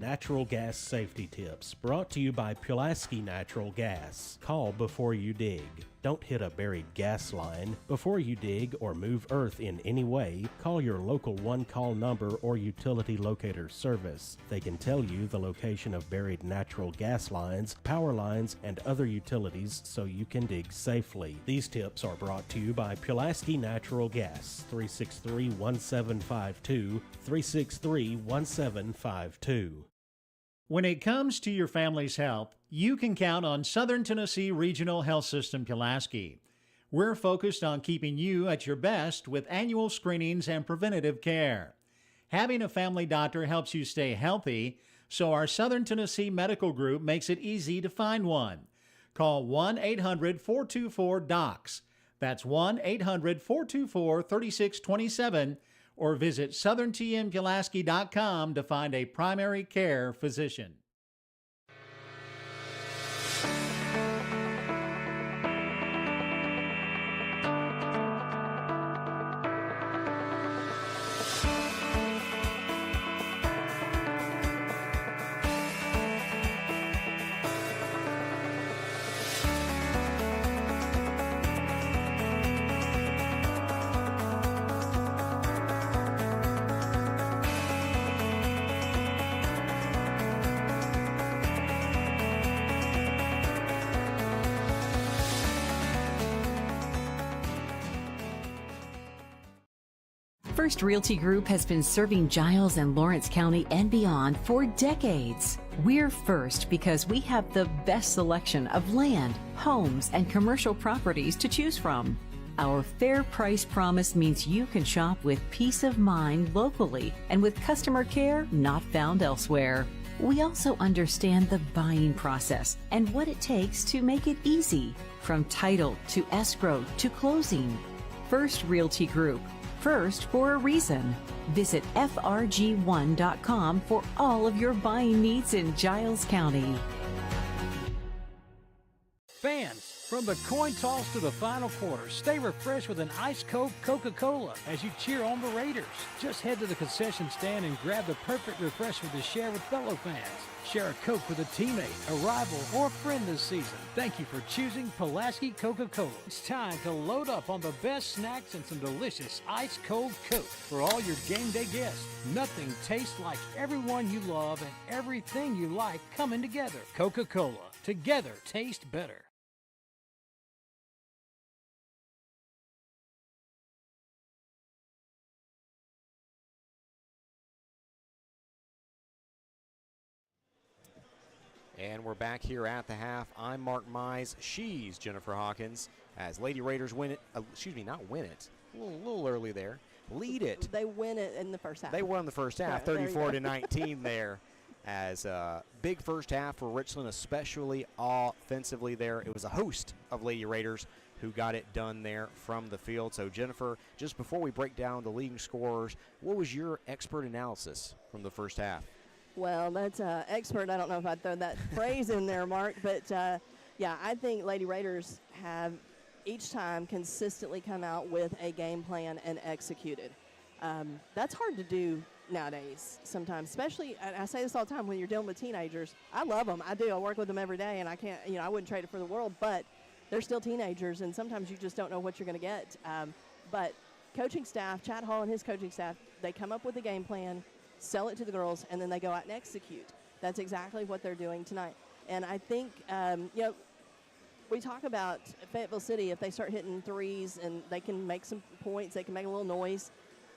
Natural gas safety tips brought to you by Pulaski Natural Gas. Call before you dig. Don't hit a buried gas line. Before you dig or move earth in any way, call your local one-call number or utility locator service. They can tell you the location of buried natural gas lines, power lines, and other utilities so you can dig safely. These tips are brought to you by Pulaski Natural Gas, 363-1752, 363-1752. When it comes to your family's health, you can count on Southern Tennessee Regional Health System Pulaski. We're focused on keeping you at your best with annual screenings and preventative care. Having a family doctor helps you stay healthy, so our Southern Tennessee Medical Group makes it easy to find one. Call 1-800-424-DOCS. That's 1-800-424-3627, or visit southerntmpulaski.com to find a primary care physician. First Realty Group has been serving Giles and Lawrence County and beyond for decades. We're first because we have the best selection of land, homes, and commercial properties to choose from. Our fair price promise means you can shop with peace of mind locally and with customer care not found elsewhere. We also understand the buying process and what it takes to make it easy, from title to escrow to closing. First Realty Group. First for a reason. Visit frg1.com for all of your buying needs in Giles County. Fans, from the coin toss to the final quarter, stay refreshed with an ice cold Coca-Cola as you cheer on the Raiders. Just head to the concession stand and grab the perfect refreshment to share with fellow fans. Share a Coke with a teammate, a rival, or a friend this season. Thank you for choosing Pulaski Coca-Cola. It's time to load up on the best snacks and some delicious ice cold Coke for all your game day guests. Nothing tastes like everyone you love and everything you like coming together. Coca-Cola. Together taste better. And we're back here at the half. I'm Mark Mize. She's Jennifer Hawkins. As Lady Raiders win it, not win it, a little early there, lead it. They win it in the first half. They won the first half, 34-19 there. As big first half for Richland, especially offensively there. It was a host of Lady Raiders who got it done there from the field. So, Jennifer, just before we break down the leading scorers, what was your expert analysis from the first half? Well, that's expert. I don't know if I'd throw that phrase in there, Mark. But, yeah, I think Lady Raiders have each time consistently come out with a game plan and executed. That's hard to do nowadays sometimes, especially, and I say this all the time, when you're dealing with teenagers. I love them. I do. I work with them every day, and I can't, I wouldn't trade it for the world. But they're still teenagers, and sometimes you just don't know what you're going to get. But coaching staff, Chad Hall and his coaching staff, they come up with a game plan, sell it to the girls, and then they go out and execute. That's exactly what they're doing tonight. And I think, we talk about Fayetteville City, if they start hitting threes and they can make some points, they can make a little noise,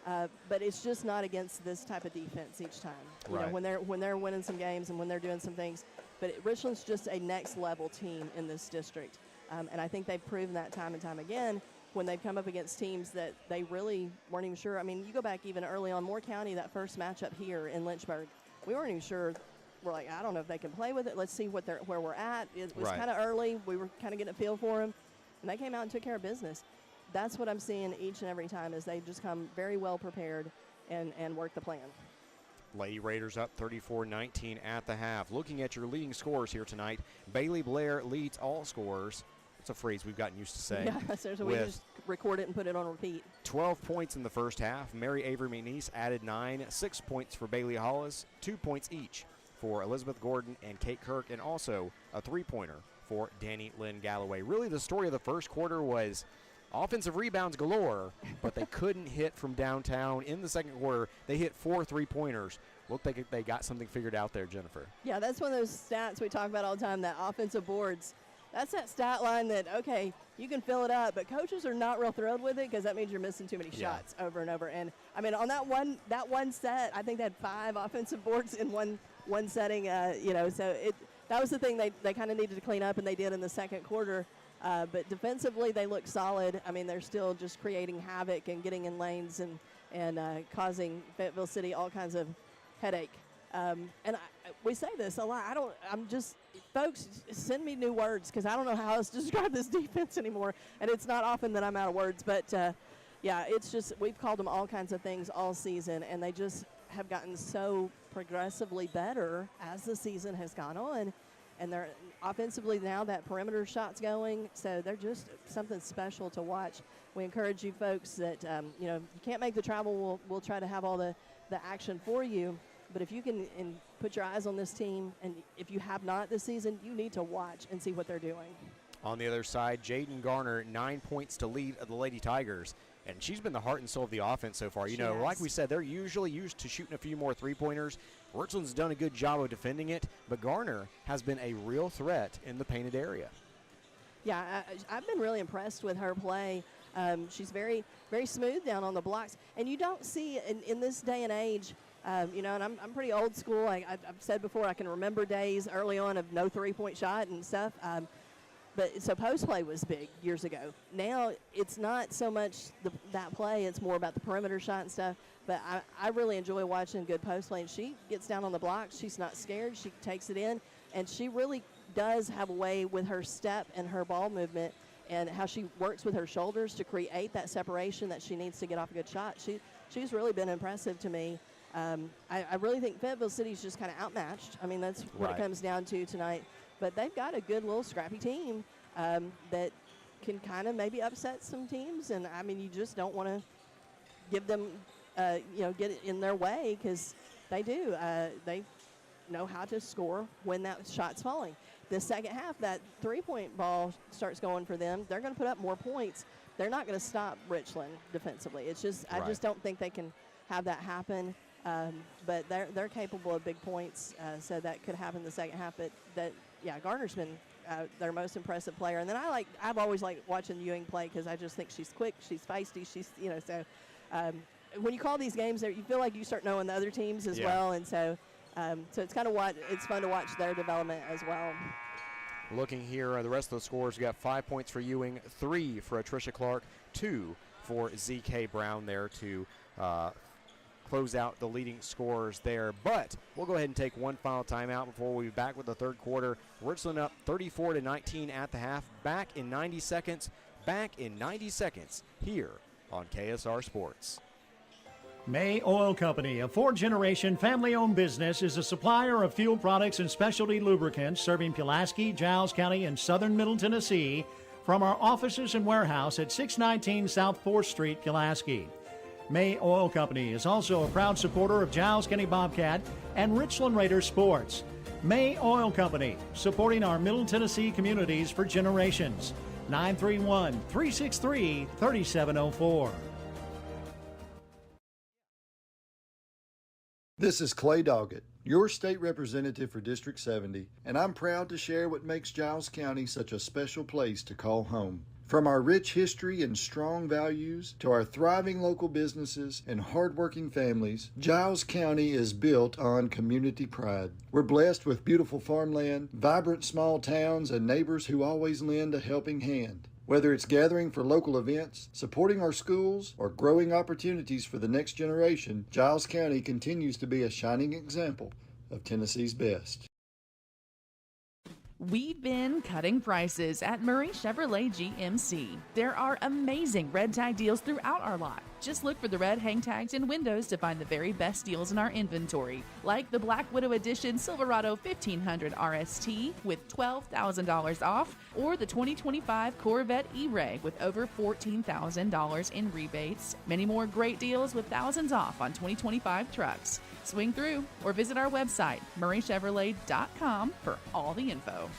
but it's just not against this type of defense each time. You know, when they're winning some games and when they're doing some things. But Richland's just a next-level team in this district, and I think they've proven that time and time again when they've come up against teams that they really weren't even sure. I mean, you go back even early on, Moore County, that first matchup here in Lynchburg, we weren't even sure. We're like, I don't know if they can play with it. Let's see where we're at. It was kind of early. We were kind of getting a feel for them, and they came out and took care of business. That's what I'm seeing each and every time is they just come very well prepared and work the plan. Lady Raiders up 34-19 at the half. Looking at your leading scorers here tonight, Bailey Blair leads all scorers. It's a phrase we've gotten used to saying. Yeah, so we just record it and put it on repeat. 12 points in the first half. Mary Avery McNeese added 9. 6 points for Bailey Hollis. 2 points each for Elizabeth Gordon and Kate Kirk, and also a 3-pointer for Danny Lynn Galloway. Really, the story of the first quarter was offensive rebounds galore, but they couldn't hit from downtown. In the second quarter, they hit 4 3-pointers. Looked like they got something figured out there, Jennifer. Yeah, that's one of those stats we talk about all the time, that offensive boards. That's that stat line that, okay, you can fill it up, but coaches are not real thrilled with it because that means you're missing too many shots over and over. And, I mean, on that one set, I think they had 5 offensive boards in one setting, so that was the thing they kind of needed to clean up, and they did in the second quarter. But defensively, they look solid. I mean, they're still just creating havoc and getting in lanes and causing Fayetteville City all kinds of headache. We say this a lot. Folks, send me new words because I don't know how else to describe this defense anymore. And it's not often that I'm out of words. But, it's just we've called them all kinds of things all season, and they just have gotten so progressively better as the season has gone on. And they're offensively now that perimeter shot's going, so they're just something special to watch. We encourage you folks that, you can't make the travel, we'll try to have all the action for you. But if you can put your eyes on this team, and if you have not this season, you need to watch and see what they're doing. On the other side, Jaden Garner, 9 points to lead the Lady Tigers. And she's been the heart and soul of the offense so far. Like we said, they're usually used to shooting a few more 3-pointers. Richland's done a good job of defending it, but Garner has been a real threat in the painted area. Yeah, I've been really impressed with her play. She's very, very smooth down on the blocks. And you don't see in this day and age, and I'm pretty old school. I've said before, I can remember days early on of no three-point shot and stuff. But so post play was big years ago. Now it's not so much that play; it's more about the perimeter shot and stuff. But I really enjoy watching good post play. And she gets down on the blocks. She's not scared. She takes it in, and she really does have a way with her step and her ball movement and how she works with her shoulders to create that separation that she needs to get off a good shot. She's really been impressive to me. I really think Fayetteville City's just kind of outmatched. I mean, that's what it comes down to tonight. But they've got a good little scrappy team that can kind of maybe upset some teams. And, I mean, you just don't want to give them, get it in their way because they do. They know how to score when that shot's falling. The second half, that three-point ball starts going for them. They're going to put up more points. They're not going to stop Richland defensively. It's just I just don't think they can have that happen. But they're capable of big points, so that could happen in the second half. But Garner's been their most impressive player. And then I've always liked watching Ewing play because I just think she's quick, she's feisty, so when you call these games, you feel like you start knowing the other teams as well, and so it's kind of it's fun to watch their development as well. Looking here, the rest of the scores, we got 5 points for Ewing, 3 for Tricia Clark, 2 for ZK Brown there to close out the leading scorers there. But we'll go ahead and take one final timeout before we be back with the third quarter. Richland up 34-19 at the half. Back in 90 seconds here on KSR Sports. May Oil Company, a four-generation family-owned business, is a supplier of fuel products and specialty lubricants serving Pulaski, Giles County, and southern Middle Tennessee from our offices and warehouse at 619 South 4th Street, Pulaski. May Oil Company is also a proud supporter of Giles County Bobcat and Richland Raiders sports. May Oil Company, supporting our Middle Tennessee communities for generations. 931-363-3704. This is Clay Doggett, your state representative for District 70, and I'm proud to share what makes Giles County such a special place to call home. From our rich history and strong values to our thriving local businesses and hardworking families, Giles County is built on community pride. We're blessed with beautiful farmland, vibrant small towns, and neighbors who always lend a helping hand. Whether it's gathering for local events, supporting our schools, or growing opportunities for the next generation, Giles County continues to be a shining example of Tennessee's best. We've been cutting prices at Murray Chevrolet GMC. There are amazing red tag deals throughout our lot. Just look for the red hang tags and windows to find the very best deals in our inventory, like the Black Widow Edition Silverado 1500 RST with $12,000 off, or the 2025 Corvette E-Ray with over $14,000 in rebates. Many more great deals with thousands off on 2025 trucks. Swing through or visit our website, murraychevrolet.com, for all the info.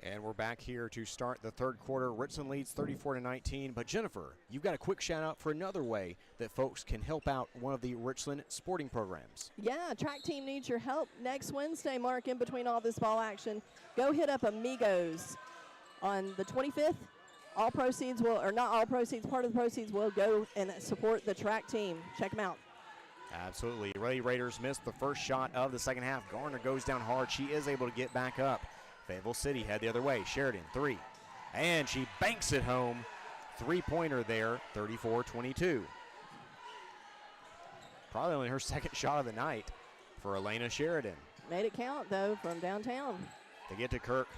And we're back here to start the third quarter. Richland leads 34-19. But Jennifer, you've got a quick shout out for another way that folks can help out one of the Richland sporting programs. Yeah, track team needs your help next Wednesday, Mark, in between all this ball action. Go hit up Amigos on the 25th. All proceeds will, or not all proceeds, part of the proceeds will go and support the track team. Check them out. Absolutely. Lady Raiders missed the first shot of the second half. Garner goes down hard. She is able to get back up. Fayetteville City head the other way. Sheridan, 3. And she banks it home. Three-pointer there, 34-22. Probably only her second shot of the night for Elena Sheridan. Made it count, though, from downtown. They get to Kirk.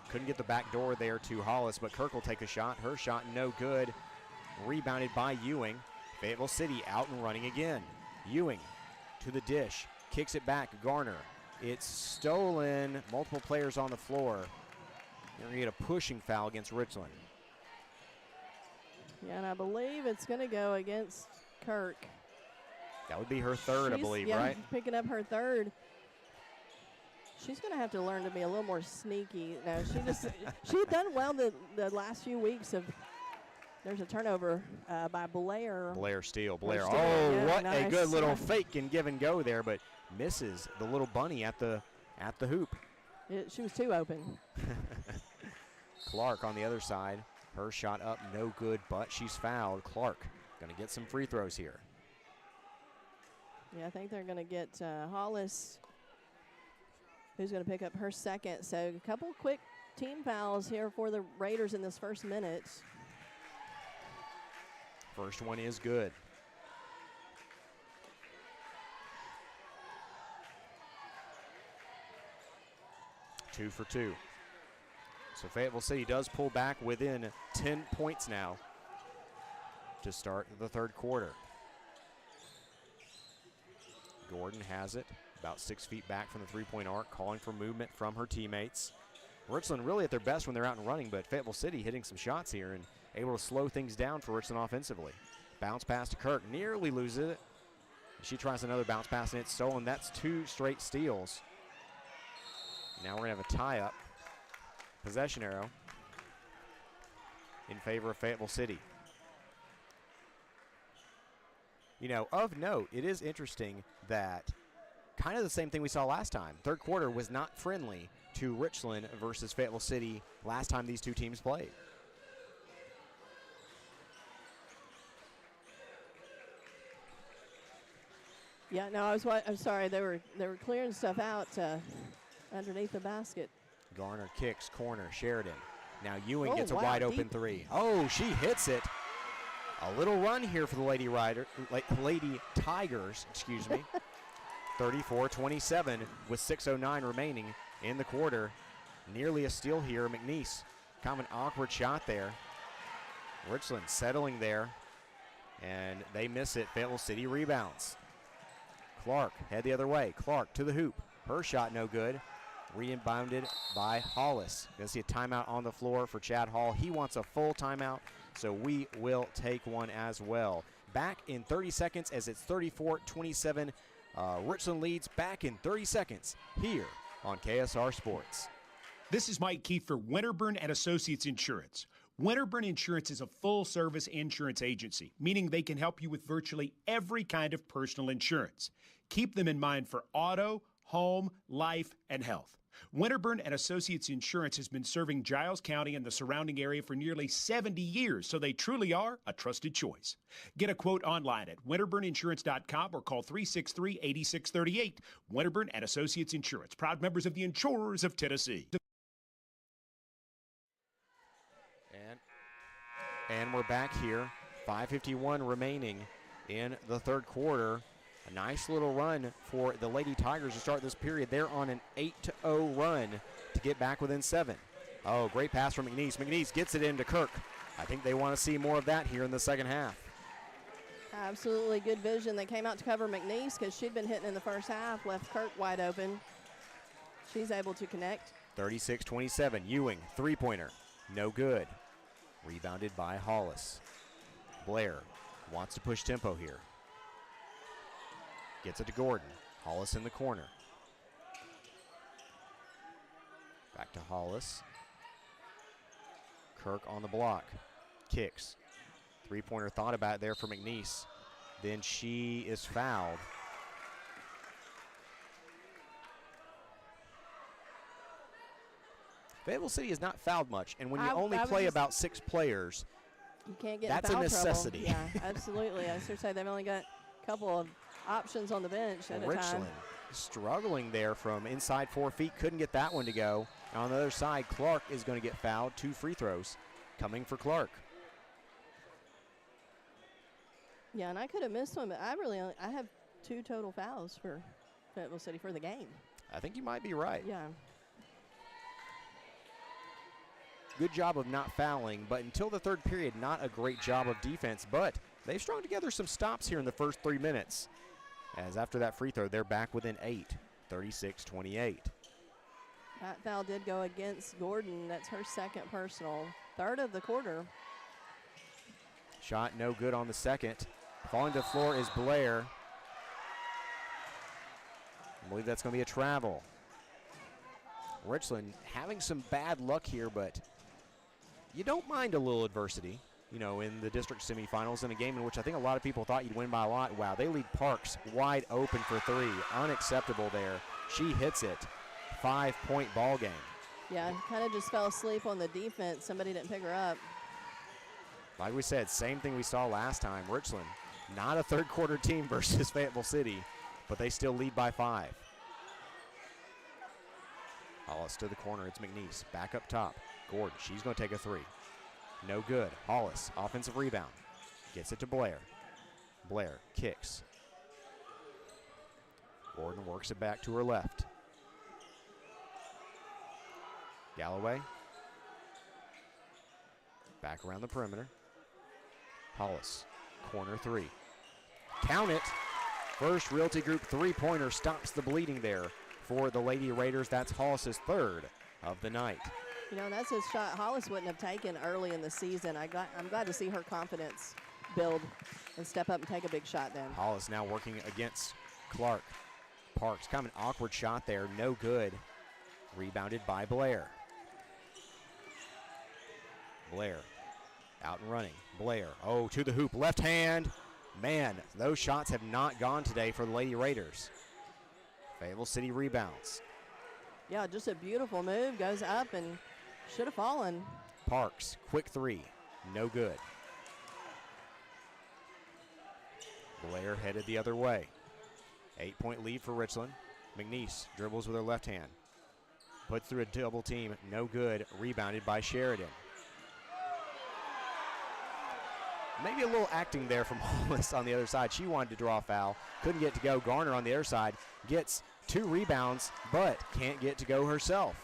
Couldn't get the back door there to Hollis, but Kirk will take a shot. Her shot no good. Rebounded by Ewing. Fayetteville City out and running again. Ewing to the dish. Kicks it back. Garner. It's stolen. Multiple players on the floor. You're going to get a pushing foul against Richland. Yeah, and I believe it's going to go against Kirk. That would be her third, I believe, right? Picking up her third. She's going to have to learn to be a little more sneaky. No, she had done well the last few weeks of. There's a turnover by Blair. Blair Steele. Blair. Oh, Yeah, what nice. a good little fake and give and go there, but misses the little bunny at the hoop. She was too open. Clark on the other side. Her shot up, no good, but she's fouled. Clark going to get some free throws here. Yeah, I think they're going to get Hollis, who's going to pick up her second. So a couple quick team fouls here for the Raiders in this first minute. First one is good. Two for two. So Fayetteville City does pull back within 10 points now to start the third quarter. Gordon has it, about 6 feet back from the three-point arc, calling for movement from her teammates. Richland really at their best when they're out and running, but Fayetteville City hitting some shots here and able to slow things down for Richland offensively. Bounce pass to Kirk, nearly loses it. She tries another bounce pass and it's stolen. That's 2 straight steals. Now we're going to have a tie-up. Possession arrow in favor of Fayetteville City. You know, of note, it is interesting that kind of the same thing we saw last time. Third quarter was not friendly to Richland versus Fayetteville City last time these two teams played. Yeah, no, I'm sorry. They were clearing stuff out underneath the basket. Garner kicks, corner, Sheridan. Now Ewing gets a wow, wide open deep. three. Oh, she hits it. A little run here for the Lady Tigers, excuse me. 34-27 with 6:09 remaining in the quarter. Nearly a steal here. McNeese, kind of an awkward shot there. Richland settling there, and they miss it. Fayetteville City rebounds. Clark head the other way. Clark to the hoop. Her shot no good. Rebounded by Hollis. Gonna see a timeout on the floor for Chad Hall. He wants a full timeout, so we will take one as well. Back in 30 seconds as it's 34-27. Richland leads back in 30 seconds here on KSR Sports. This is Mike Keefe for Winterburn and Associates Insurance. Winterburn Insurance is a full-service insurance agency, meaning they can help you with virtually every kind of personal insurance. Keep them in mind for auto, home, life, and health. Winterburn and Associates Insurance has been serving Giles County and the surrounding area for nearly 70 years, so they truly are a trusted choice. Get a quote online at winterburninsurance.com or call 363-8638. Winterburn and Associates Insurance, proud members of the Insurers of Tennessee. And we're back here. 5:51 remaining in the third quarter. A nice little run for the Lady Tigers to start this period. They're on an 8-0 run to get back within 7. Oh, great pass from McNeese. McNeese gets it into Kirk. I think they want to see more of that here in the second half. Absolutely good vision. They came out to cover McNeese because she'd been hitting in the first half, left Kirk wide open. She's able to connect. 36-27, Ewing, three-pointer, no good. Rebounded by Hollis. Blair wants to push tempo here. Gets it to Gordon. Hollis in the corner. Back to Hollis. Kirk on the block. Kicks. Three-pointer thought about it there for McNeese. Then she is fouled. Fayetteville City has not fouled much, and when you only play about 6 players, you can't get that's in foul a necessity. Trouble. Yeah, absolutely. I was going to say they've only got a couple of options on the bench at a time. Richland struggling there from inside 4 feet, couldn't get that one to go. And on the other side, Clark is going to get fouled. 2 free throws coming for Clark. Yeah, and I could have missed one, but I have 2 total fouls for Fayetteville City for the game. I think you might be right. Yeah. Good job of not fouling, but until the third period, not a great job of defense, but they've strung together some stops here in the first 3 minutes. As after that free throw, they're back within 8, 36-28. That foul did go against Gordon. That's her second personal. Third of the quarter. Shot no good on the second. Falling to the floor is Blair. I believe that's going to be a travel. Richland having some bad luck here, but you don't mind a little adversity, you know, in the district semifinals in a game in which I think a lot of people thought you'd win by a lot. Wow, they lead Parks wide open for 3. Unacceptable there. She hits it. 5-point ball game. Yeah, kind of just fell asleep on the defense. Somebody didn't pick her up. Like we said, same thing we saw last time. Richland, not a third quarter team versus Fayetteville City, but they still lead by 5. Hollis to the corner. It's McNeese. Back up top. Gordon, she's going to take a 3. No good. Hollis, offensive rebound. Gets it to Blair. Blair kicks. Gordon works it back to her left. Galloway. Back around the perimeter. Hollis, corner 3. Count it. First Realty Group three-pointer stops the bleeding there for the Lady Raiders. That's Hollis's 3rd of the night. You know, that's a shot Hollis wouldn't have taken early in the season. I'm glad to see her confidence build and step up and take a big shot then. Hollis now working against Clark. Parks, kind of an awkward shot there, no good. Rebounded by Blair. Blair out and running. Blair, oh, to the hoop, left hand. Man, those shots have not gone today for the Lady Raiders. Fayetteville City rebounds. Yeah, just a beautiful move, goes up and should have fallen. Parks, quick 3, no good. Blair headed the other way. 8-point lead for Richland. McNeese dribbles with her left hand. Puts through a double team, no good. Rebounded by Sheridan. Maybe a little acting there from Hollis on the other side. She wanted to draw a foul, couldn't get to go. Garner on the other side gets 2 rebounds, but can't get to go herself.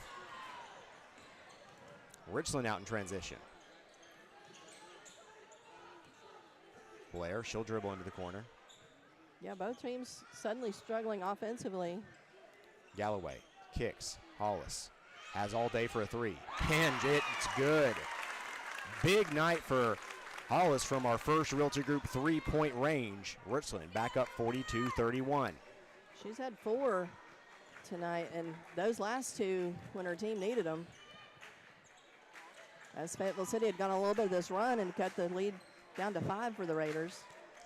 Richland out in transition. Blair, she'll dribble into the corner. Yeah, both teams suddenly struggling offensively. Galloway kicks. Hollis has all day for a 3. And it's good. Big night for Hollis from our first Realty Group 3-point range. Richland back up 42-31. She's had 4 tonight, and those last 2 when her team needed them. As Fayetteville City had gone a little bit of this run and cut the lead down to 5 for the Raiders.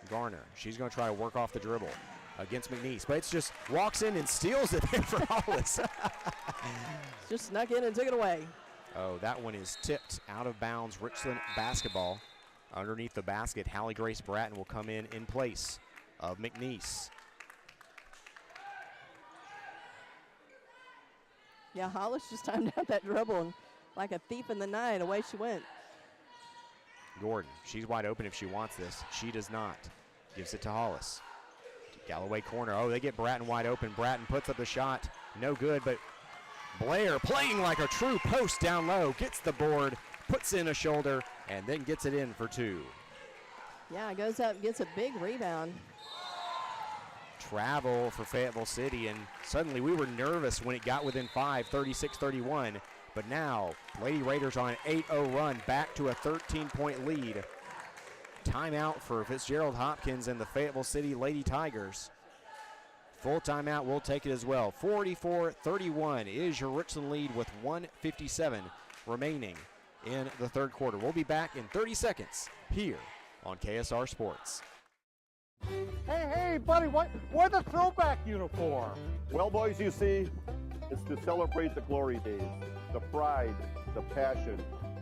Garner, she's going to try to work off the dribble against McNeese, but it's just walks in and steals it for Hollis. Just snuck in and took it away. Oh, that one is tipped out of bounds. Richland basketball. Underneath the basket, Hallie Grace Bratton will come in place of McNeese. Yeah, Hollis just timed out that dribble, and like a thief in the night, away she went. Gordon, she's wide open if she wants this. She does not. Gives it to Hollis. Galloway corner. Oh, they get Bratton wide open. Bratton puts up the shot. No good, but Blair playing like a true post down low. Gets the board, puts in a shoulder, and then gets it in for 2. Yeah, goes up, gets a big rebound. Travel for Fayetteville City, and suddenly we were nervous when it got within 5, 36-31. But now, Lady Raiders on an 8-0 run, back to a 13-point lead. Timeout for Fitzgerald Hopkins and the Fayetteville City Lady Tigers. Full timeout, we'll take it as well. 44-31 is your Richland lead with 1:57 remaining in the third quarter. We'll be back in 30 seconds here on KSR Sports. Hey, buddy, why the throwback uniform? Well, boys, you see, it's to celebrate the glory days, the pride, the passion,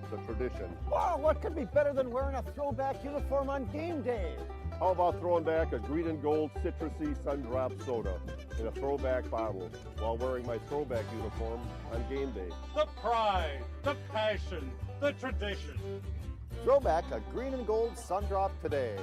the tradition. Wow, what could be better than wearing a throwback uniform on game day? How about throwing back a green and gold citrusy sun-drop soda in a throwback bottle while wearing my throwback uniform on game day? The pride, the passion, the tradition. Throwback a green and gold sun-drop today.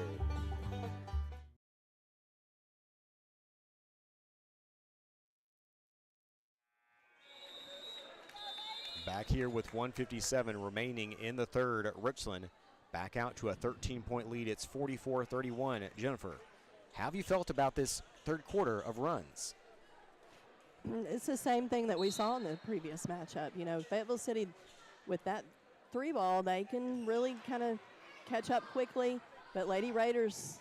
Back here with 1:57 remaining in the third. Richland back out to a 13-point lead. It's 44-31. Jennifer, how have you felt about this third quarter of runs? It's the same thing that we saw in the previous matchup. You know, Fayetteville City, with that 3-ball, they can really kind of catch up quickly. But Lady Raiders,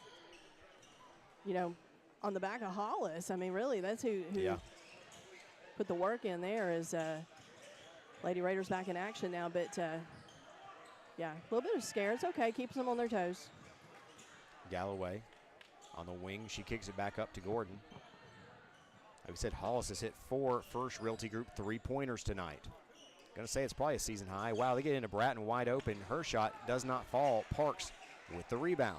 you know, on the back of Hollis, I mean, really, that's who put the work in there is Lady Raiders back in action now. But, yeah, a little bit of scare. It's okay. Keeps them on their toes. Galloway on the wing. She kicks it back up to Gordon. Like we said, Hollis has hit 4 First Realty Group 3-pointers tonight. Going to say it's probably a season high. Wow, they get into Bratton wide open. Her shot does not fall. Parks with the rebound.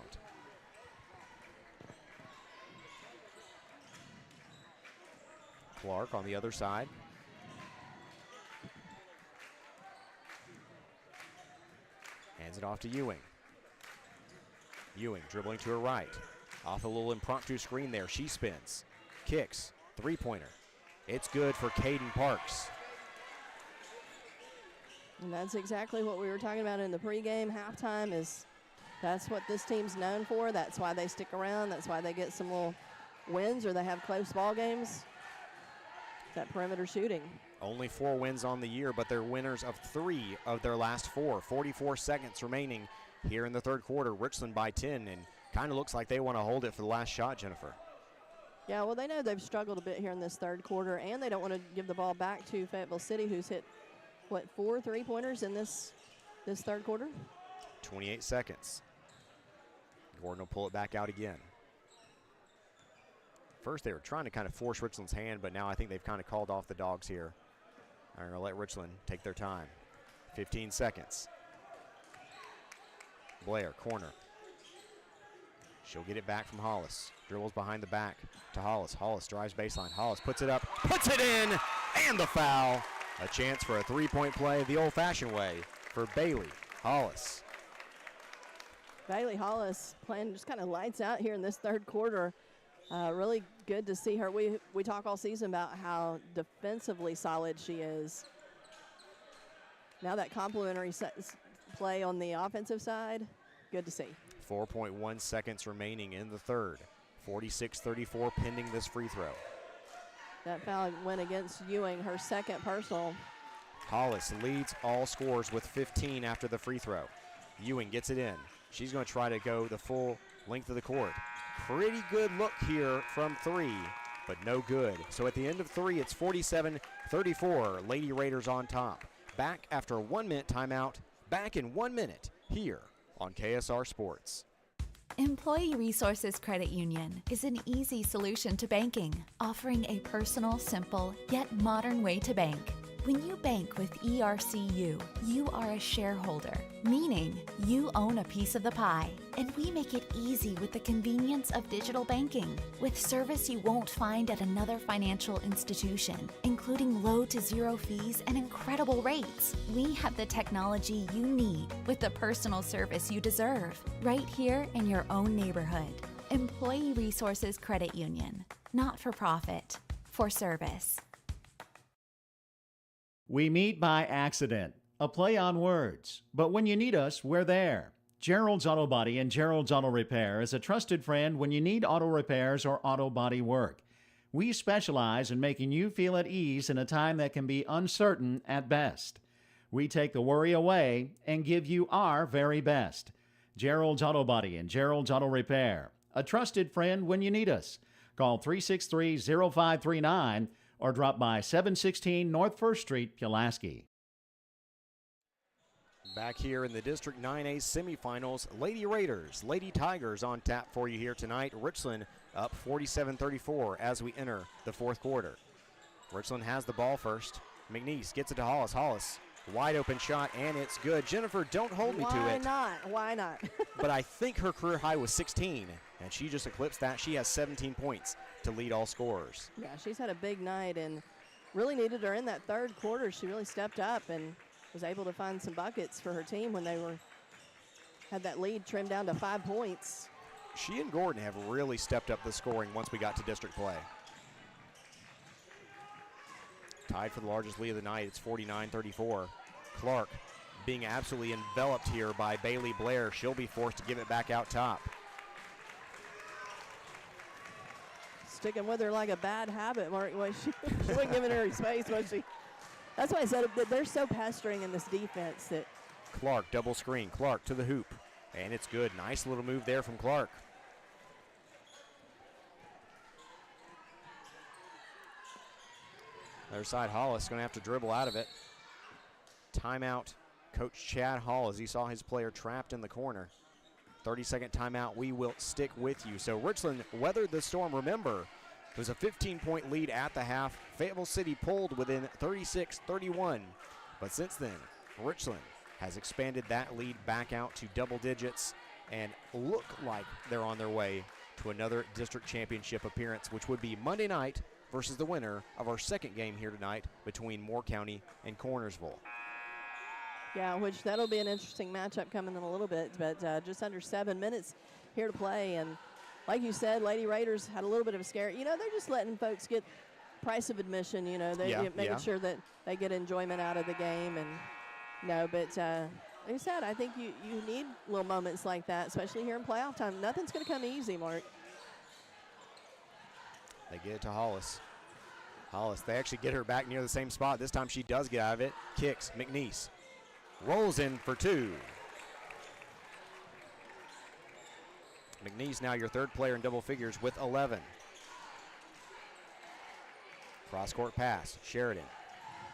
Clark on the other side. Hands it off to Ewing. Ewing dribbling to her right. Off a little impromptu screen there. She spins. Kicks. Three-pointer. It's good for Caden Parks. And that's exactly what we were talking about in the pregame. Halftime is that's what this team's known for. That's why they stick around. That's why they get some little wins or they have close ball games. That perimeter shooting. Only 4 wins on the year, but they're winners of 3 of their last 4. 44 seconds remaining here in the third quarter. Richland by 10, and kind of looks like they want to hold it for the last shot, Jennifer. Yeah, well, they know they've struggled a bit here in this third quarter, and they don't want to give the ball back to Fayetteville City, who's hit, what, 4 3-pointers in this third quarter? 28 seconds. Gordon will pull it back out again. First, they were trying to kind of force Richland's hand, but now I think they've kind of called off the dogs here. They're going to let Richland take their time. 15 seconds. Blair, corner. She'll get it back from Hollis. Dribbles behind the back to Hollis. Hollis drives baseline. Hollis puts it up, puts it in, and the foul. A chance for a three-point play the old-fashioned way for Bailey Hollis. Bailey Hollis playing just kind of lights out here in this third quarter. Really good to see her. We talk all season about how defensively solid she is. Now that complementary play on the offensive side, good to see. 4.1 seconds remaining in the third. 46-34 pending this free throw. That foul went against Ewing, her second personal. Hollis leads all scorers with 15 after the free throw. Ewing gets it in. She's going to try to go the full length of the court. Pretty good look here from 3, but no good. So at the end of 3, it's 47-34. Lady Raiders on top. Back after a 1-minute timeout. Back in 1 minute here on KSR Sports. Employee Resources Credit Union is an easy solution to banking, offering a personal, simple, yet modern way to bank. When you bank with ERCU, you are a shareholder, meaning you own a piece of the pie. And we make it easy with the convenience of digital banking, with service you won't find at another financial institution, including low to zero fees and incredible rates. We have the technology you need with the personal service you deserve, right here in your own neighborhood. Employee Resources Credit Union, not for profit, for service. We meet by accident, a play on words. But when you need us, we're there. Gerald's Auto Body and Gerald's Auto Repair is a trusted friend when you need auto repairs or auto body work. We specialize in making you feel at ease in a time that can be uncertain at best. We take the worry away and give you our very best. Gerald's Auto Body and Gerald's Auto Repair, a trusted friend when you need us. Call 363-0539 or drop by 716 North 1st Street, Pulaski. Back here in the District 9A semifinals, Lady Raiders, Lady Tigers on tap for you here tonight. Richland up 47-34 as we enter the fourth quarter. Richland has the ball first. McNeese gets it to Hollis. Hollis, wide open shot, and it's good. Jennifer, don't hold me to it. Why not? Why not? But I think her career high was 16, and she just eclipsed that. She has 17 points to lead all scorers. Yeah, she's had a big night and really needed her in that third quarter. She really stepped up and was able to find some buckets for her team when they had that lead trimmed down to 5 points. She and Gordon have really stepped up the scoring once we got to district play. Tied for the largest lead of the night. It's 49-34. Clark being absolutely enveloped here by Bailey Blair. She'll be forced to give it back out top. Sticking with her like a bad habit, she wasn't giving her space, was she? That's why I said that they're so pestering in this defense that. Clark double screen. Clark to the hoop, and it's good. Nice little move there from Clark. Other side, Hollis going to have to dribble out of it. Timeout, Coach Chad Hall, as he saw his player trapped in the corner. 30-second timeout. We will stick with you. So Richland weathered the storm. Remember, it was a 15-point lead at the half. Fayetteville City pulled within 36-31. But since then, Richland has expanded that lead back out to double digits and look like they're on their way to another district championship appearance, which would be Monday night versus the winner of our second game here tonight between Moore County and Cornersville. Yeah, which that'll be an interesting matchup coming in a little bit, but just under 7 minutes here to play. And like you said, Lady Raiders had a little bit of a scare. You know, they're just letting folks get price of admission, you know, making sure that they get enjoyment out of the game. And but like I said, I think you need little moments like that, especially here in playoff time. Nothing's going to come easy, Mark. They get it to Hollis. Hollis, they actually get her back near the same spot. This time she does get out of it. Kicks, McNeese. Rolls in for two. McNeese now your third player in double figures with 11. Cross-court pass, Sheridan.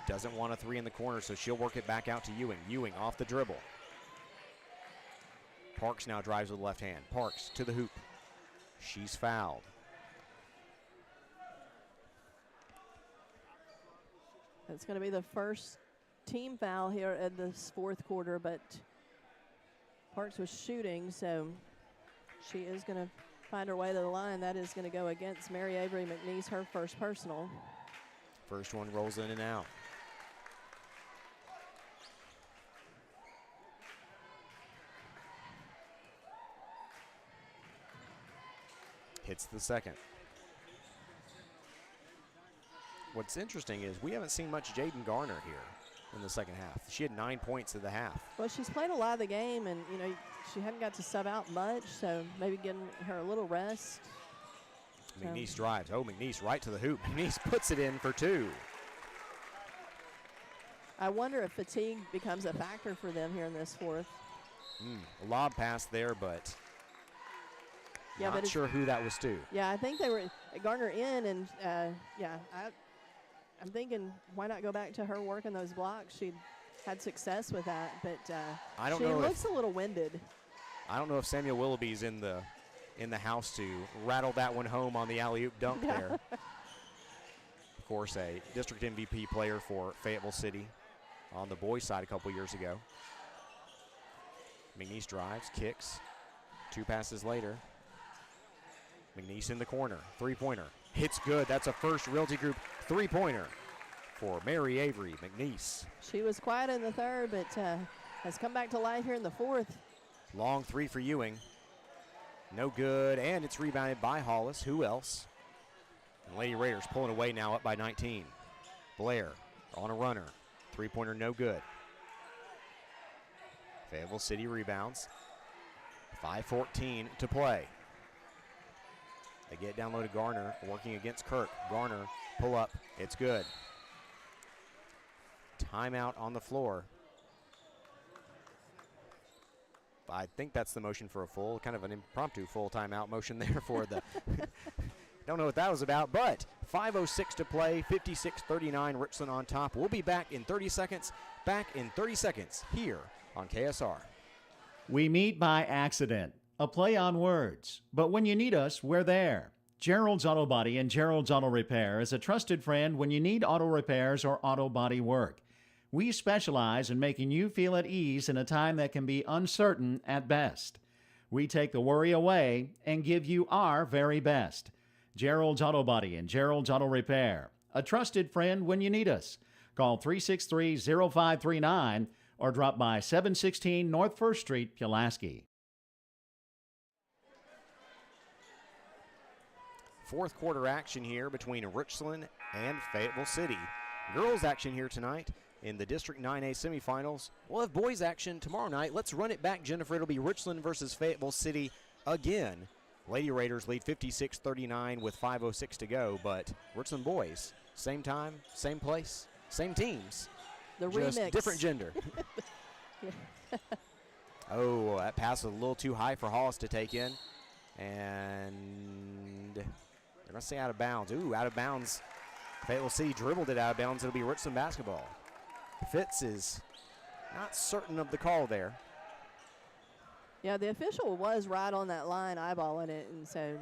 Doesn't want a three in the corner, so she'll work it back out to Ewing. Ewing off the dribble. Parks now drives with the left hand. Parks to the hoop. She's fouled. It's going to be the first team foul here in this fourth quarter, but Parks was shooting, so she is going to find her way to the line. That is going to go against Mary Avery McNeese, her first personal. First one rolls in and out. Hits the second. What's interesting is we haven't seen much Jaden Garner here in the second half. She had 9 points at the half. Well, she's played a lot of the game, and, you know, she hadn't got to sub out much, so maybe getting her a little rest. McNeese drives. Oh, McNeese right to the hoop. McNeese puts it in for two. I wonder if fatigue becomes a factor for them here in this fourth. A lob pass there, but not sure who that was to. Yeah, I think they were Garner in, and I'm thinking why not go back to her working those blocks? She'd had success with that, but she looks a little winded. I don't know if Samuel Willoughby's in the house to rattle that one home on the alley-oop dunk there. Of course, a district MVP player for Fayetteville City on the boys' side a couple years ago. McNeese drives, kicks, two passes later. McNeese in the corner, three-pointer. Hits good. That's a first Realty Group three-pointer for Mary Avery McNeese. She was quiet in the third, but has come back to life here in the fourth. Long three for Ewing. No good, and it's rebounded by Hollis. Who else? And Lady Raiders pulling away now, up by 19. Blair on a runner. Three-pointer no good. Fayetteville City rebounds. 5:14 to play. They get down low to Garner, working against Kirk. Garner, pull up, it's good. Timeout on the floor. I think that's the motion for a full, kind of an impromptu full timeout motion there for the, don't know what that was about, but 5:06 to play, 56-39, Richland on top. We'll be back in 30 seconds, here on KSR. We meet by accident. A play on words. But when you need us, we're there. Gerald's Auto Body and Gerald's Auto Repair is a trusted friend when you need auto repairs or auto body work. We specialize in making you feel at ease in a time that can be uncertain at best. We take the worry away and give you our very best. Gerald's Auto Body and Gerald's Auto Repair, a trusted friend when you need us. Call 363-0539 or drop by 716 North 1st Street, Pulaski. Fourth quarter action here between Richland and Fayetteville City. Girls action here tonight in the District 9A semifinals. We'll have boys action tomorrow night. Let's run it back, Jennifer. It'll be Richland versus Fayetteville City again. Lady Raiders lead 56-39 with 5:06 to go, but Richland boys, same time, same place, same teams. The just remix. Different gender. Oh, that pass was a little too high for Hollis to take in. And they're going to say out of bounds. Ooh, out of bounds. Fayetteville City dribbled it out of bounds. It'll be Richland basketball. Fitz is not certain of the call there. Yeah, the official was right on that line, eyeballing it, and so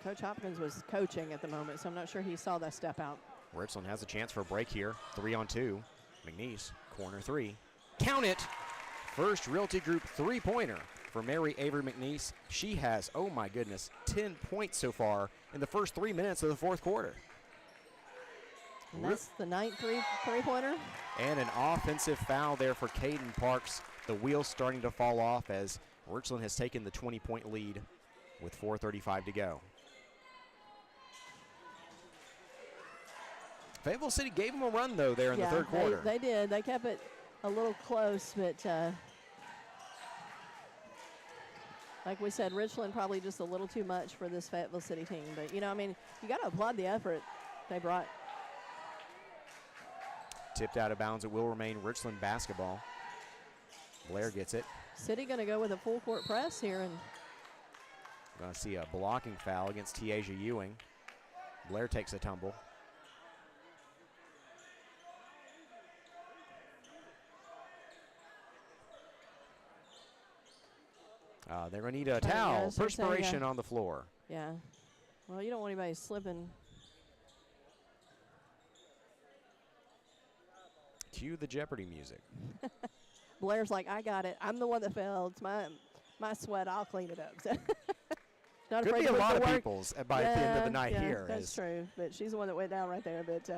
Coach Hopkins was coaching at the moment, so I'm not sure he saw that step out. Richland has a chance for a break here. 3-on-2. McNeese, corner three. Count it! First Realty Group three-pointer for Mary Avery McNeese. She has, oh my goodness, 10 points so far in the first 3 minutes of the fourth quarter. And that's the ninth three-pointer. And an offensive foul there for Caden Parks. The wheels starting to fall off as Richland has taken the 20-point lead with 4:35 to go. Fayetteville City gave them a run, though, there in the third quarter. They did. They kept it a little close, but like we said, Richland probably just a little too much for this Fayetteville City team. But, you know, I mean, you got to applaud the effort they brought. Tipped out of bounds. It will remain Richland basketball. Blair gets it. City going to go with a full court press here. And going to see a blocking foul against Tiaja Ewing. Blair takes a tumble. They're going to need a towel. Perspiration on the floor. Yeah. Well, you don't want anybody slipping. Cue the Jeopardy music. Blair's like, I got it. I'm the one that fell. It's my sweat. I'll clean it up. Not Could afraid be to a put lot the of work. people's by the end of the night here. That's true. But she's the one that went down right there. But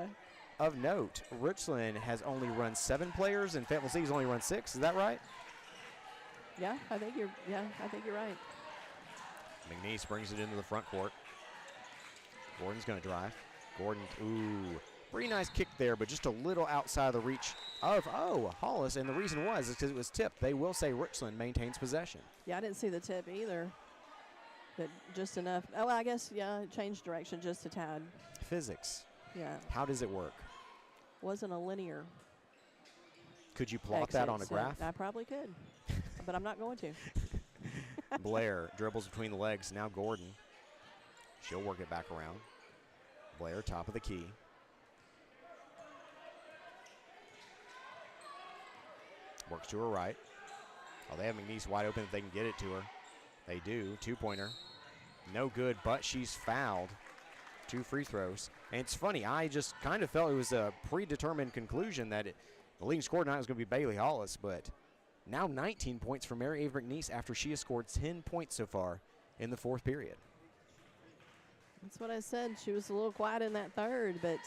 of note, Richland has only run 7 players, and Fayetteville City's only run 6. Is that right? Yeah, I think you're right. McNeese brings it into the front court. Gordon's going to drive. Gordon, ooh, pretty nice kick there, but just a little outside the reach of Hollis. And the reason was because it was tipped. They will say Richland maintains possession. Yeah, I didn't see the tip either, but just enough. Oh, I guess it changed direction just a tad. Physics. Yeah. How does it work? Wasn't a linear. Could you plot that on a graph? I probably could, but I'm not going to. Blair dribbles between the legs. Now Gordon. She'll work it back around. Blair, top of the key. Works to her right. Oh, they have McNeese wide open if they can get it to her. They do. Two-pointer. No good, but she's fouled. 2 free throws. And it's funny, I just kind of felt it was a predetermined conclusion that the leading scorer tonight was going to be Bailey Hollis, but now 19 points for Mary Avery McNeese after she has scored 10 points so far in the fourth period. That's what I said. She was a little quiet in that third, but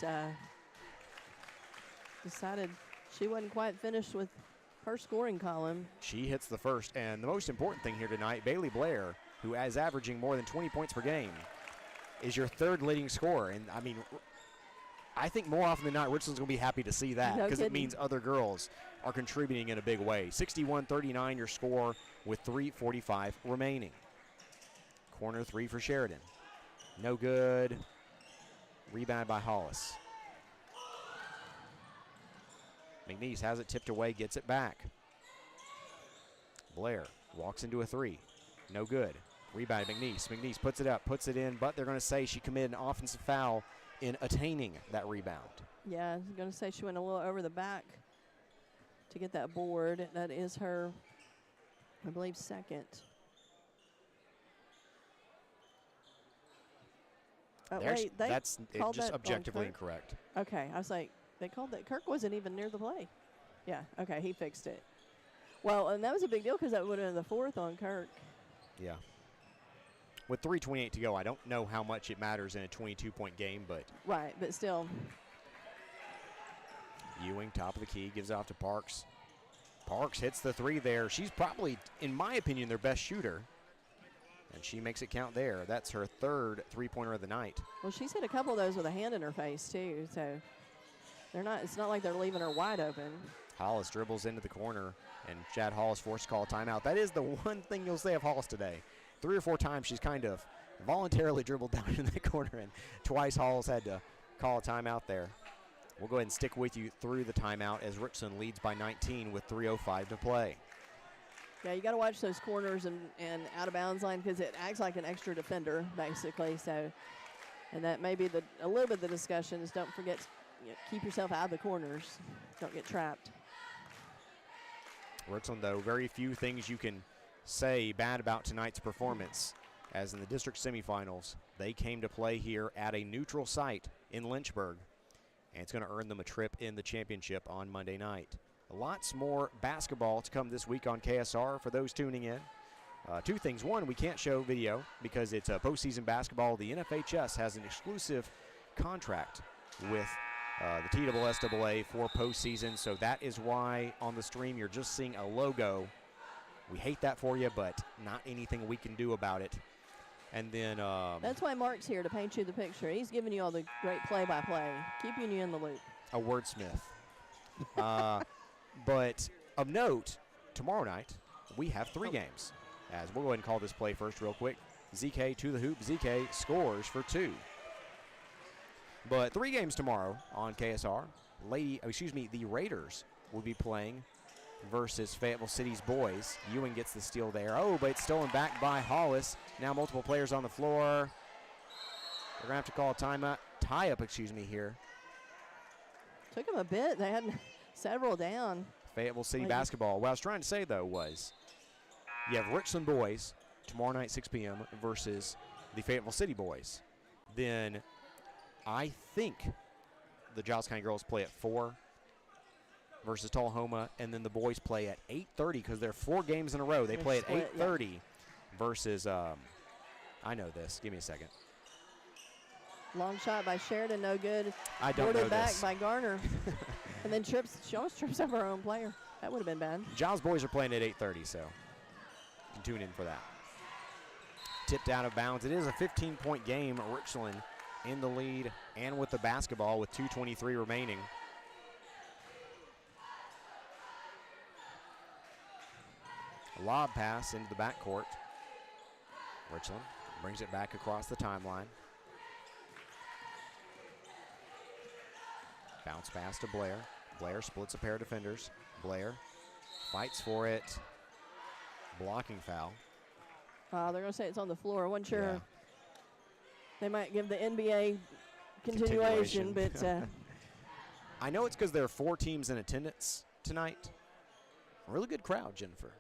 decided she wasn't quite finished with her scoring column. She hits the first, and the most important thing here tonight, Bailey Blair, who is averaging more than 20 points per game, is your third leading scorer. And, I mean, I think more often than not, Richland's going to be happy to see that because it means other girls are contributing in a big way. 61-39 your score with 3:45 remaining. Corner three for Sheridan. No good. Rebound by Hollis. McNeese has it tipped away, gets it back. Blair walks into a three. No good. Rebound McNeese. McNeese puts it up, puts it in, but they're going to say she committed an offensive foul in attaining that rebound. Yeah, I was going to say she went a little over the back to get that board. That is her, I believe, second. Wait, that's called just that objectively incorrect. Okay, I was like, they called that. Kirk wasn't even near the play. Yeah, okay, he fixed it. Well, and that was a big deal because that would have been the fourth on Kirk. Yeah. With 3:28 to go, I don't know how much it matters in a 22-point game, but. Right, but still. Ewing, top of the key, gives it off to Parks. Parks hits the three there. She's probably, in my opinion, their best shooter. And she makes it count there. That's her third three-pointer of the night. Well, she's hit a couple of those with a hand in her face, too. So they're not. It's not like they're leaving her wide open. Hollis dribbles into the corner, and Chad Hollis forced to call a timeout. That is the one thing you'll say of Hollis today. 3 or 4 times she's kind of voluntarily dribbled down in that corner, and twice Hollis had to call a timeout there. We'll go ahead and stick with you through the timeout as Richland leads by 19 with 3:05 to play. Yeah, you got to watch those corners and out of bounds line because it acts like an extra defender, basically. So, and that may be a little bit of the discussion is don't forget to keep yourself out of the corners. Don't get trapped. Richland, though, very few things you can say bad about tonight's performance, as in the district semifinals, they came to play here at a neutral site in Lynchburg. and it's going to earn them a trip in the championship on Monday night. Lots more basketball to come this week on KSR for those tuning in. Two things. One, we can't show video because it's postseason basketball. The NFHS has an exclusive contract with the TSSAA for postseason, so that is why on the stream you're just seeing a logo. We hate that for you, but not anything we can do about it. And then that's why Mark's here, to paint you the picture. He's giving you all the great play-by-play, keeping you in the loop. A wordsmith. But of note, tomorrow night we have 3 games. As we'll go ahead and call this play first real quick. ZK to the hoop. ZK scores for 2. But 3 games tomorrow on KSR. The Raiders will be playing versus Fayetteville City's boys. Ewing gets the steal there. Oh, but it's stolen back by Hollis. Now multiple players on the floor. They're going to have to call a timeout. Tie-up here. Took them a bit. They had several down. Fayetteville City basketball. What I was trying to say, though, was you have Richland boys tomorrow night, 6 p.m. versus the Fayetteville City boys. Then I think the Giles County girls play at 4 versus Tullahoma, and then the boys play at 8:30 because they're 4 games in a row. They play at 8:30 versus, I know this. Give me a second. Long shot by Sheridan, no good. I don't know back this. by Garner. And then she almost trips over her own player. That would have been bad. Giles boys are playing at 8:30, so you can tune in for that. Tipped out of bounds. It is a 15-point game. Richland in the lead and with the basketball with 2:23 remaining. A lob pass into the backcourt. Richland brings it back across the timeline. Bounce pass to Blair. Blair splits a pair of defenders. Blair fights for it. Blocking foul. They're going to say it's on the floor. I wasn't sure. Yeah. They might give the NBA continuation. But I know it's because there are 4 teams in attendance tonight. A really good crowd, Jennifer.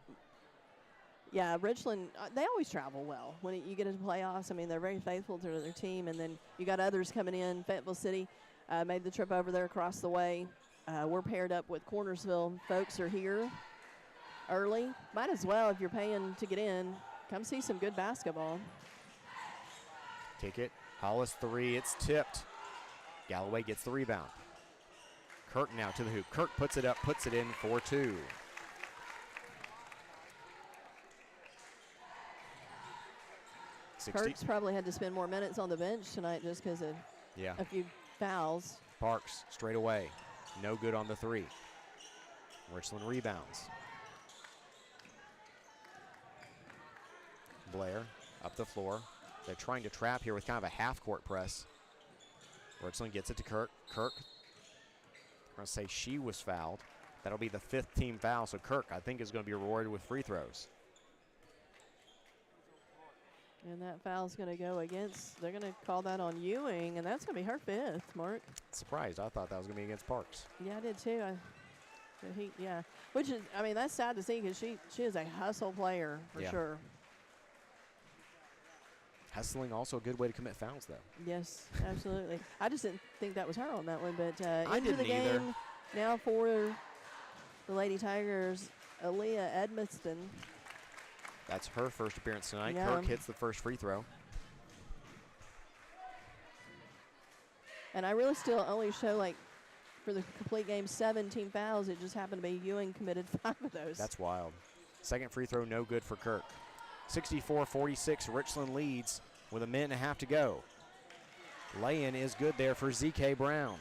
Yeah, Richland, they always travel well. When you get into playoffs, I mean, they're very faithful to their team. And then you got others coming in. Fayetteville City made the trip over there across the way. We're paired up with Cornersville. Folks are here early. Might as well, if you're paying to get in, come see some good basketball. Kick it. Hollis 3. It's tipped. Galloway gets the rebound. Kirk now to the hoop. Kirk puts it up, puts it in for 2. Kirk's probably had to spend more minutes on the bench tonight just because of a few fouls. Parks straight away. No good on the 3. Richland rebounds. Blair up the floor. They're trying to trap here with kind of a half-court press. Richland gets it to Kirk. Kirk, I'm going to say she was fouled. That'll be the 5th team foul, so Kirk, I think, is going to be rewarded with free throws. And that foul's going to go against, they're going to call that on Ewing, and that's going to be her 5th, Mark. Surprised. I thought that was going to be against Parks. Yeah, I did too. Which is, I mean, that's sad to see because she is a hustle player for sure. Hustling also a good way to commit fouls, though. Yes, absolutely. I just didn't think that was her on that one, but into the game either. Now for the Lady Tigers, Aaliyah Edmiston. That's her first appearance tonight. Yeah. Kirk hits the first free throw. And I really still only show, like, for the complete game, 17 fouls. It just happened to be Ewing committed 5 of those. That's wild. Second free throw, no good for Kirk. 64-46, Richland leads with a minute and a half to go. Lay-in is good there for ZK Brown.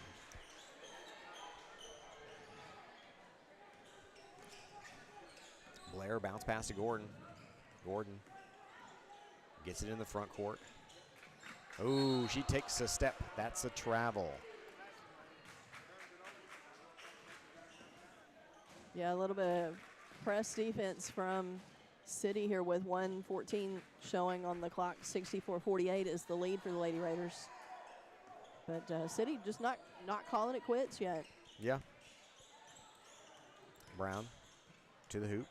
Blair bounce pass to Gordon. Gordon gets it in the front court. Oh, she takes a step. That's a travel. Yeah, a little bit of press defense from City here with 1:14 showing on the clock. 64-48 is the lead for the Lady Raiders. But City just not calling it quits yet. Yeah. Brown to the hoop.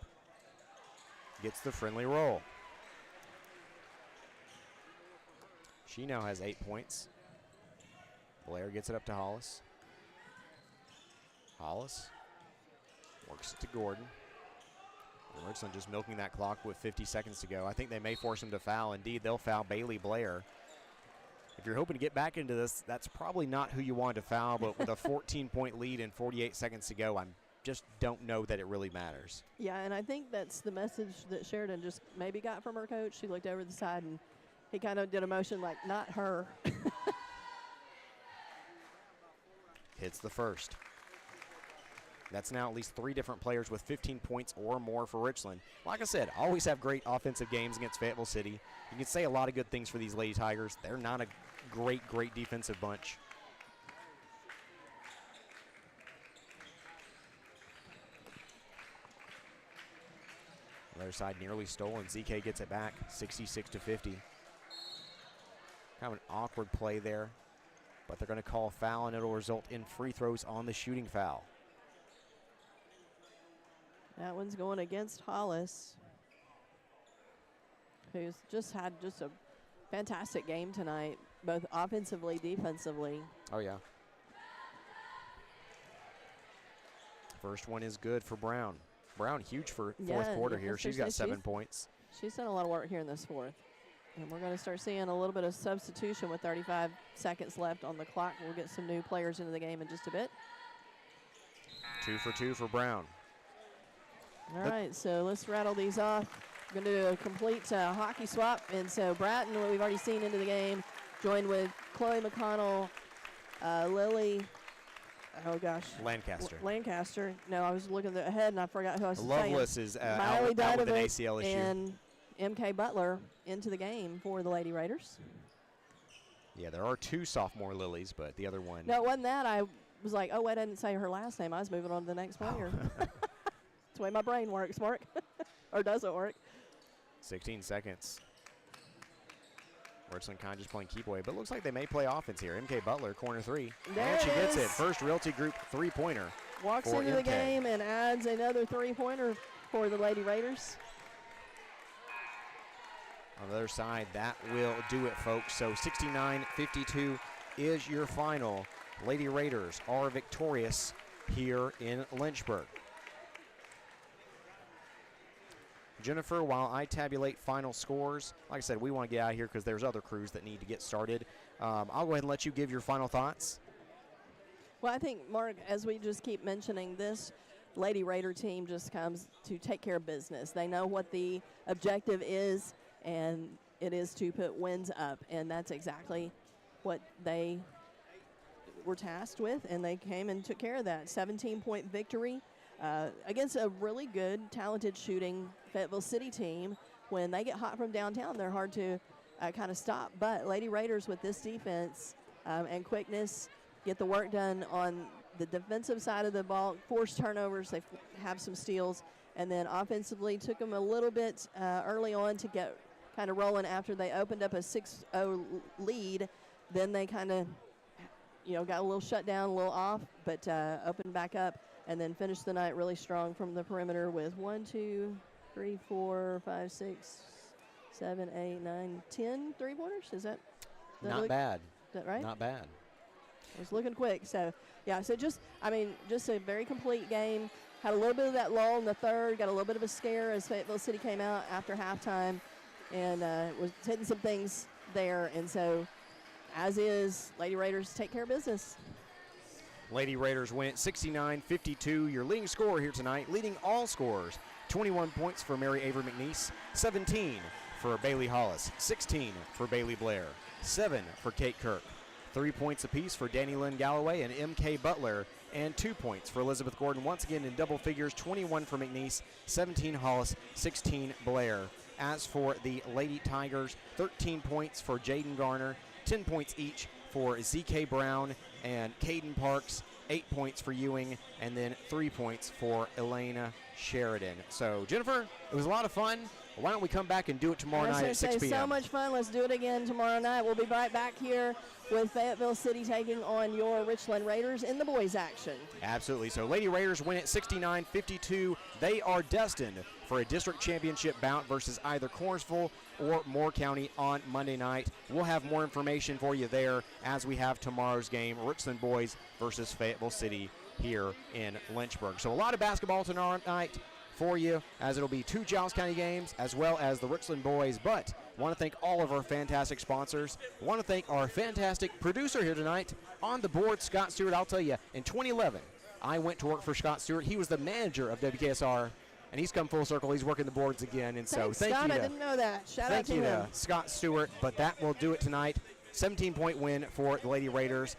Gets the friendly roll. She now has 8 points. Blair gets it up to Hollis. Hollis works it to Gordon. And Richland just milking that clock with 50 seconds to go. I think they may force him to foul. Indeed, they'll foul Bailey Blair. If you're hoping to get back into this, that's probably not who you want to foul, but with a 14-point lead and 48 seconds to go, I just don't know that it really matters. Yeah, and I think that's the message that Sheridan just maybe got from her coach. She looked over the side, and he kind of did a motion like, not her. Hits the first. That's now at least 3 different players with 15 points or more for Richland. Like I said, always have great offensive games against Fayetteville City. You can say a lot of good things for these Lady Tigers. They're not a great defensive bunch. The other side nearly stolen. ZK gets it back, 66-50. Kind of an awkward play there, but they're going to call a foul, and it'll result in free throws on the shooting foul. That one's going against Hollis, who's just had a fantastic game tonight, both offensively, defensively. Oh, yeah. First one is good for Brown. Brown, huge for fourth quarter here. She's got 7 points. She's done a lot of work here in this fourth. And we're going to start seeing a little bit of substitution with 35 seconds left on the clock. We'll get some new players into the game in just a bit. 2 for 2 for Brown. All right, so let's rattle these off. We're going to do a complete hockey swap. And so Bratton, what we've already seen into the game, joined with Chloe McConnell, Lily, Lancaster. No, I was looking ahead and I forgot who I was saying. Loveless is out with an ACL issue. And MK Butler into the game for the Lady Raiders. Yeah, there are 2 sophomore Lilies, but the other one. No, it wasn't that. I was like, oh, wait, I didn't say her last name. I was moving on to the next player. That's the way my brain works, Mark. Or doesn't work. 16 seconds. Richland kind of just playing keep away, but looks like they may play offense here. MK Butler, corner 3. And she gets it. First Realty Group 3-pointer. Walks into the game and adds another 3-pointer for the Lady Raiders. On the other side, that will do it, folks. So 69-52 is your final. Lady Raiders are victorious here in Lynchburg. Jennifer, while I tabulate final scores, like I said, we want to get out of here because there's other crews that need to get started. I'll go ahead and let you give your final thoughts. Well, I think, Mark, as we just keep mentioning, this Lady Raider team just comes to take care of business. They know what the objective is, and it is to put wins up, and that's exactly what they were tasked with, and they came and took care of that. 17-point victory against a really good, talented shooting Fayetteville City team. When they get hot from downtown, they're hard to kind of stop. But Lady Raiders, with this defense and quickness, get the work done on the defensive side of the ball, force turnovers, they have some steals, and then offensively took them a little bit early on to get kind of rolling after they opened up a 6-0 lead. Then they kind of, got a little shut down, a little off, but opened back up and then finished the night really strong from the perimeter with 1, 2, 3, 4, 5, 6, 7, 8, 9, 10 3-pointers. Is that not bad? Is that right? Not bad. It was looking quick. So, yeah, just a very complete game. Had a little bit of that lull in the third, got a little bit of a scare as Fayetteville City came out after halftime and was hitting some things there. And so, as is, Lady Raiders take care of business. Lady Raiders win 69-52. Your leading scorer here tonight, leading all scorers, 21 points for Mary Avery McNeese, 17 for Bailey Hollis, 16 for Bailey Blair, 7 for Kate Kirk, 3 points apiece for Danny Lynn Galloway and MK Butler, and 2 points for Elizabeth Gordon. Once again in double figures, 21 for McNeese, 17 Hollis, 16 Blair. As for the Lady Tigers, 13 points for Jaden Garner, 10 points each for ZK Brown and Caden Parks, 8 points for Ewing, and then 3 points for Elena Sheridan. So, Jennifer, it was a lot of fun. Why don't we come back and do it tomorrow night at 6 p.m.? So much fun. Let's do it again tomorrow night. We'll be right back here with Fayetteville City taking on your Richland Raiders in the boys action. Absolutely. So Lady Raiders win at 69-52. They are destined for a district championship bout versus either Cornersville, or Moore County on Monday night. We'll have more information for you there as we have tomorrow's game, Richland boys versus Fayetteville City here in Lynchburg. So a lot of basketball tomorrow night for you, as it'll be 2 Giles County games as well as the Richland boys. But want to thank all of our fantastic sponsors. Want to thank our fantastic producer here tonight on the board, Scott Stewart. I'll tell you, in 2011, I went to work for Scott Stewart. He was the manager of WKSR, and he's come full circle. He's working the boards again. And so Thanks, thank Scott, you to, I didn't know that. Shout out thank to you him. to Scott Stewart. But that will do it tonight. 17-point win for the Lady Raiders.